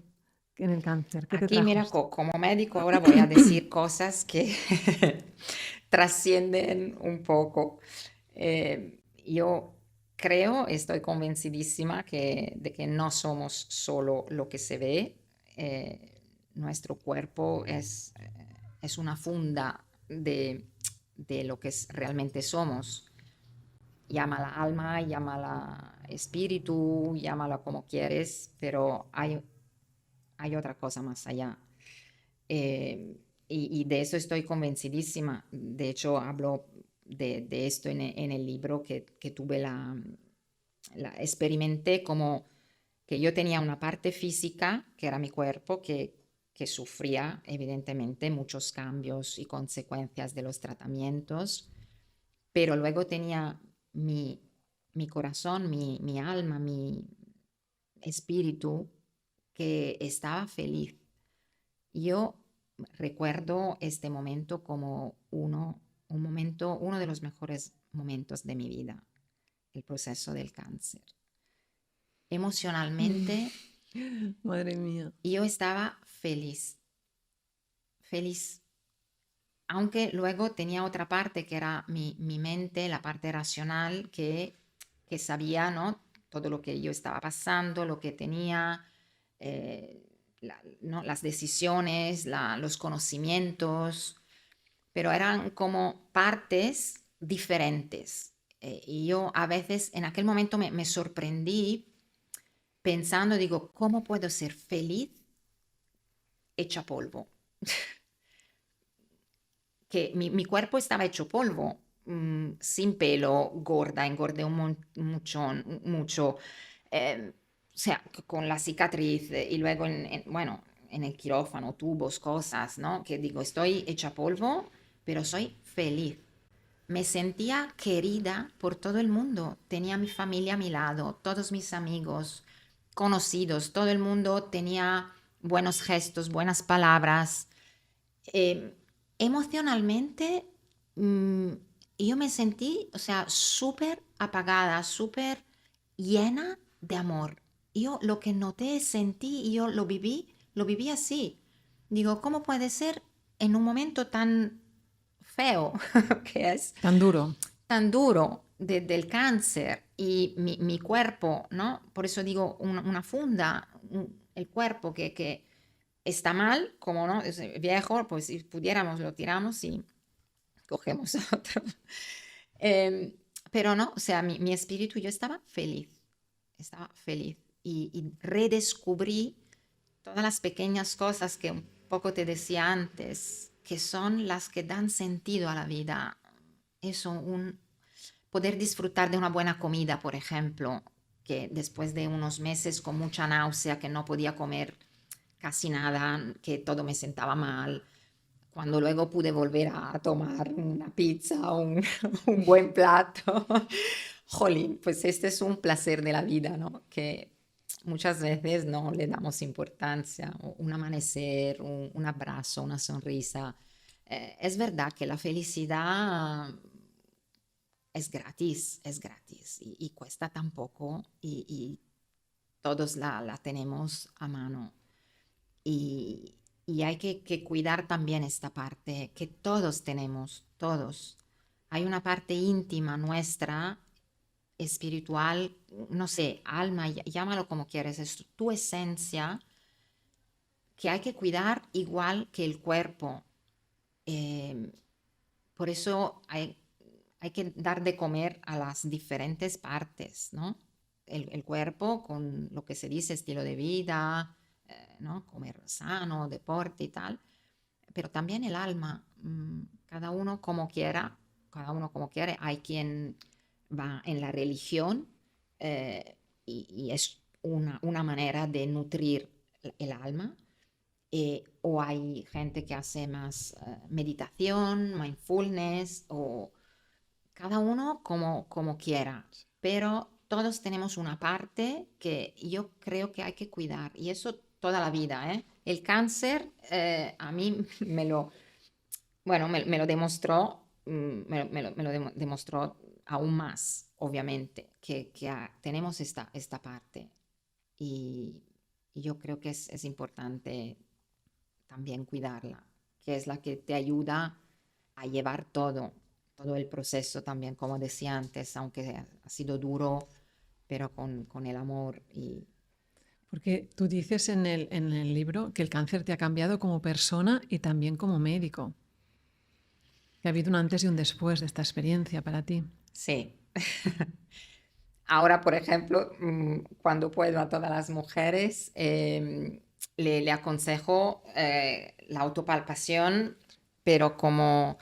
en el cáncer, qué te Aquí, trajo mira, esto. como médico ahora voy a decir cosas que trascienden un poco. Yo creo, estoy convencidísima de que no somos solo lo que se ve. Nuestro cuerpo es una funda de lo que realmente somos. Llámala alma, llámala espíritu, llámala como quieres, pero hay otra cosa más allá. Eh, y de eso estoy convencidísima. De hecho, hablo de esto en el libro que tuve experimenté como que yo tenía una parte física, que era mi cuerpo, que sufría evidentemente muchos cambios y consecuencias de los tratamientos, pero luego tenía mi corazón, mi alma, mi espíritu que estaba feliz. Yo recuerdo este momento como uno de los mejores momentos de mi vida, el proceso del cáncer. Emocionalmente, Madre mía. yo estaba feliz, feliz. Aunque luego tenía otra parte que era mi mente, la parte racional, que sabía, ¿no? Todo lo que yo estaba pasando, lo que tenía, eh, ¿no? Las decisiones, los conocimientos, pero eran como partes diferentes. Y yo a veces en aquel momento me sorprendí pensando, digo, ¿cómo puedo ser feliz hecha polvo? Que mi cuerpo estaba hecho polvo, sin pelo, gorda, engordé mucho, o sea, con la cicatriz y luego, bueno, en el quirófano, tubos, cosas, ¿no? Que digo, estoy hecha polvo, pero soy feliz. Me sentía querida por todo el mundo. Tenía mi familia a mi lado, todos mis amigos, conocidos, todo el mundo tenía buenos gestos, buenas palabras. Eh, Emocionalmente, mm, yo me sentí, o sea, súper apagada, súper llena de amor. Yo lo que noté, sentí y yo lo viví así. Digo, ¿cómo puede ser en un momento tan feo que es, Tan duro. tan duro? del cáncer y mi cuerpo, ¿no? Por eso digo una funda, el cuerpo que está mal, como no es viejo, pues si pudiéramos lo tiramos y cogemos otro. Em, pero no, o sea, mi espíritu, yo estaba feliz y redescubrí todas las pequeñas cosas que un poco te decía antes, que son las que dan sentido a la vida. Eso, poder disfrutar de una buena comida, por ejemplo, que después de unos meses con mucha náusea, que no podía comer casi nada, que todo me sentaba mal, cuando luego pude volver a tomar una pizza o un buen plato, jolín, pues este es un placer de la vida, ¿no? Que muchas veces no le damos importancia. Un amanecer, un abrazo, una sonrisa. Es verdad que la felicidad es gratis y cuesta tan poco y todos la tenemos a mano. Y, y hay que cuidar también esta parte que todos tenemos, todos. Hay una parte íntima nuestra, espiritual, no sé, alma, llámalo como quieres, es tu esencia que hay que cuidar igual que el cuerpo. Eh, por eso hay que dar de comer a las diferentes partes, ¿no? El cuerpo con lo que se dice estilo de vida, ¿no? Comer sano, deporte y tal, pero también el alma, cada uno como quiera, cada uno como quiere. Hay quien va en la religión y es una manera de nutrir el alma. O hay gente que hace más meditación, mindfulness, o cada uno como quiera, pero todos tenemos una parte que yo creo que hay que cuidar y eso toda la vida, ¿eh? El cáncer a mí me lo demostró, demostró aún más, obviamente, que tenemos esta parte y, y yo creo que es importante también cuidarla, que es la que te ayuda a llevar todo el proceso también, como decía antes, aunque ha sido duro, pero con el amor y Porque tú dices en el libro que el cáncer te ha cambiado como persona y también como médico. Que ha habido un antes y un después de esta experiencia para ti. sí. Ahora, por ejemplo, cuando puedo a todas las mujeres, le aconsejo la autopalpación, pero como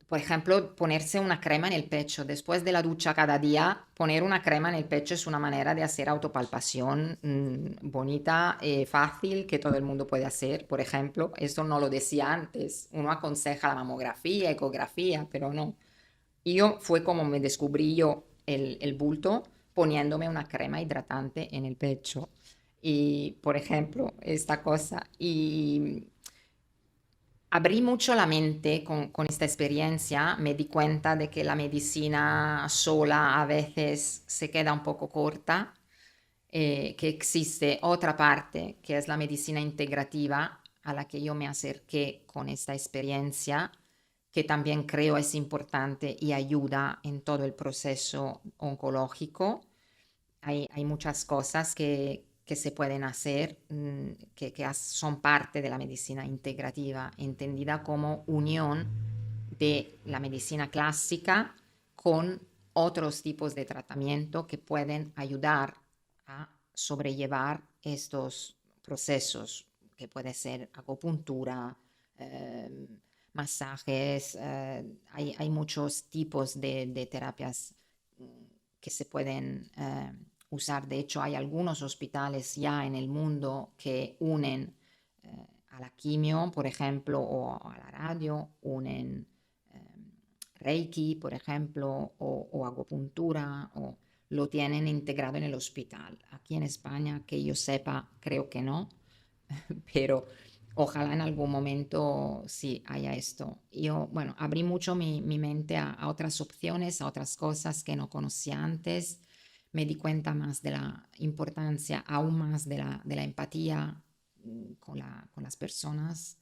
por ejemplo, ponerse una crema en el pecho. Después de la ducha cada día, poner una crema en el pecho es una manera de hacer autopalpación bonita, fácil, que todo el mundo puede hacer. Por ejemplo, eso no lo decía antes. Uno aconseja la mamografía, ecografía, pero no. Yo fue como me descubrí yo el bulto poniéndome una crema hidratante en el pecho. Y, por ejemplo, esta cosa. Y abrí mucho la mente con esta experiencia, me di cuenta de que la medicina sola a veces se queda un poco corta, que existe otra parte que es la medicina integrativa a la que yo me acerqué con esta experiencia, que también creo es importante y ayuda en todo el proceso oncológico. Hay muchas cosas que se pueden hacer, que son parte de la medicina integrativa, entendida como unión de la medicina clásica con otros tipos de tratamiento que pueden ayudar a sobrellevar estos procesos, que puede ser acupuntura, eh, masajes, hay muchos tipos de terapias que se pueden usar. De hecho, hay algunos hospitales ya en el mundo que unen a la quimio, por ejemplo, o a la radio, unen Reiki, por ejemplo, o acupuntura, o lo tienen integrado en el hospital. Aquí en España, que yo sepa, creo que no, pero ojalá en algún momento sí haya esto. Yo, bueno, abrí mucho mi mente a otras opciones, a otras cosas que no conocía antes. Me di cuenta más de la importancia, aún más de la empatía con las personas,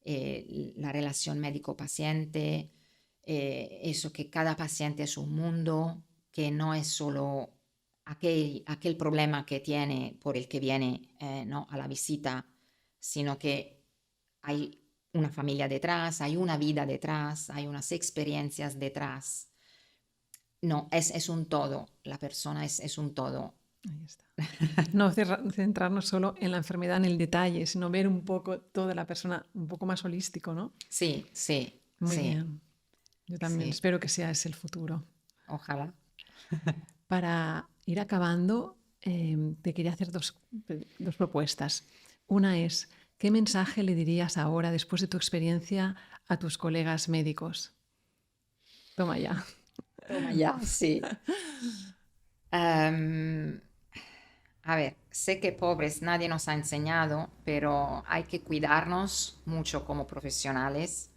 la relación médico-paciente, eso que cada paciente es un mundo, que no es solo aquel problema que tiene por el que viene ¿no? a la visita, sino que hay una familia detrás, hay una vida detrás, hay unas experiencias detrás. No, es un todo, la persona es un todo. Ahí está. No centrarnos solo en la enfermedad, en el detalle, sino ver un poco toda la persona, un poco más holístico, ¿no? Sí, sí, Muy sí, bien. Yo también sí, espero que sea ese el futuro. ojalá. Para ir acabando, te quería hacer dos propuestas. Una es, ¿qué mensaje le dirías ahora, después de tu experiencia, a tus colegas médicos? Toma ya. Toma ya, sí. Em, a ver, sé que pobres nadie nos ha enseñado, pero hay que cuidarnos mucho como profesionales.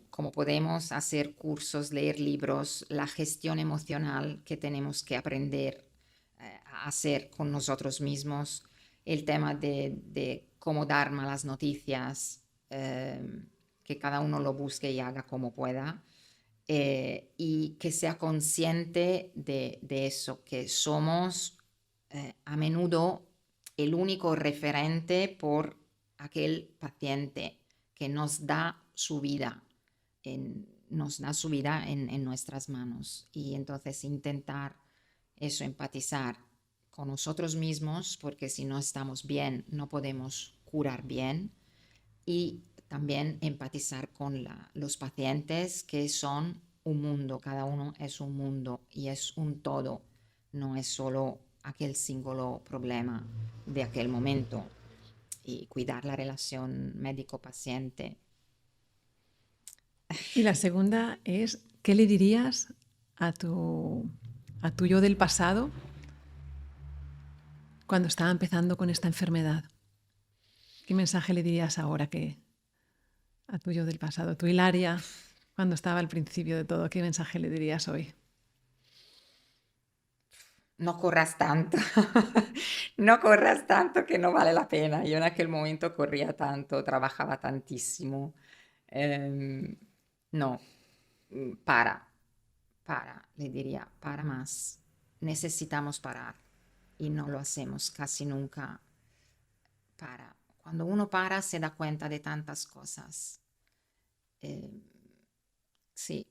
Como podemos hacer cursos, leer libros, la gestión emocional que tenemos que aprender a hacer con nosotros mismos, el tema de cómo dar malas noticias, que cada uno lo busque y haga como pueda. Y que sea consciente de eso, que somos a menudo el único referente por aquel paciente que nos da su vida, nos da su vida en nuestras manos. Y entonces intentar eso, empatizar con nosotros mismos, porque si no estamos bien, no podemos curar bien. Y también empatizar con los pacientes, que son un mundo, cada uno es un mundo y es un todo, no es solo aquel singular problema de aquel momento. Y cuidar la relación médico-paciente. Y la segunda es, ¿qué le dirías a tu yo del pasado cuando estaba empezando con esta enfermedad? ¿Qué mensaje le dirías ahora que a tu yo del pasado? Tu Hilaria, cuando estaba al principio de todo, ¿qué mensaje le dirías hoy? No corras tanto, no corras tanto que no vale la pena. Yo en aquel momento corría tanto, trabajaba tantísimo. Em, no, para, le diría, para más. Necesitamos parar y no lo hacemos casi nunca. Para. Cuando uno para se da cuenta de tantas cosas. Em, sí,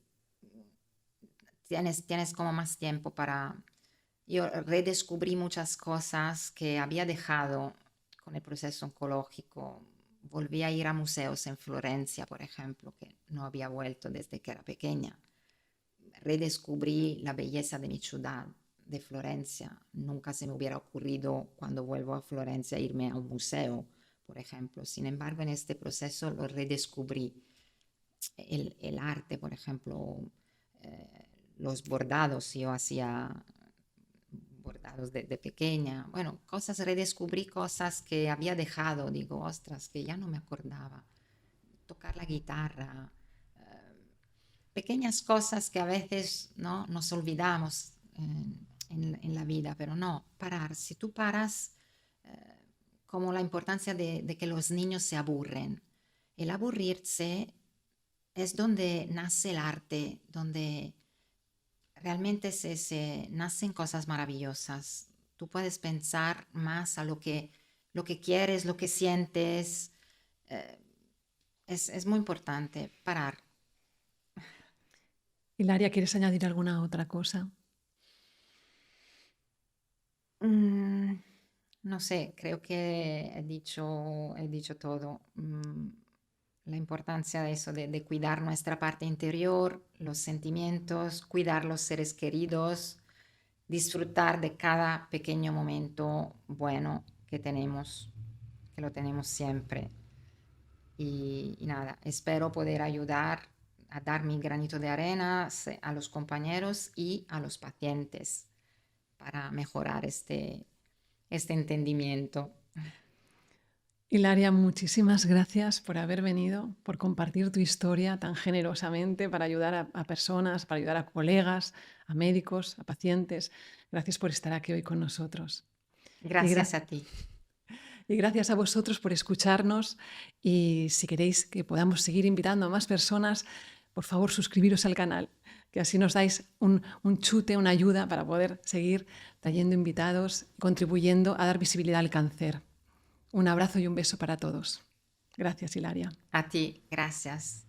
tienes como más tiempo para. Yo redescubrí muchas cosas que había dejado con el proceso oncológico. Volví a ir a museos en Florencia, por ejemplo, que no había vuelto desde que era pequeña. Redescubrí la belleza de mi ciudad, de Florencia. Nunca se me hubiera ocurrido cuando vuelvo a Florencia irme a un museo, por ejemplo. Sin embargo, en este proceso lo redescubrí. El arte, por ejemplo, los bordados, yo hacía bordados de pequeña. Bueno, redescubrí cosas que había dejado, digo, ostras, que ya no me acordaba. Tocar la guitarra, pequeñas cosas que a veces no nos olvidamos en la vida, pero no, parar. Si tú paras, como la importancia de que los niños se aburren. El aburrirse es donde nace el arte, donde realmente se nacen cosas maravillosas. Tú puedes pensar más a lo que quieres, lo que sientes. eh, es muy importante parar. Hilaria, ¿quieres añadir alguna otra cosa? Mm, no sé, creo que he dicho todo. La importancia de eso, de cuidar nuestra parte interior, los sentimientos, cuidar los seres queridos, disfrutar de cada pequeño momento bueno que lo tenemos siempre. Y nada, espero poder ayudar a dar mi granito de arena a los compañeros y a los pacientes para mejorar este entendimiento. Hilaria, muchísimas gracias por haber venido, por compartir tu historia tan generosamente para ayudar a personas, para ayudar a colegas, a médicos, a pacientes. Gracias por estar aquí hoy con nosotros. Gracias a ti. Y gracias a vosotros por escucharnos y si queréis que podamos seguir invitando a más personas, por favor suscribiros al canal, que así nos dais un chute, una ayuda para poder seguir trayendo invitados, contribuyendo a dar visibilidad al cáncer. Un abrazo y un beso para todos. Gracias, Hilaria. A ti, gracias.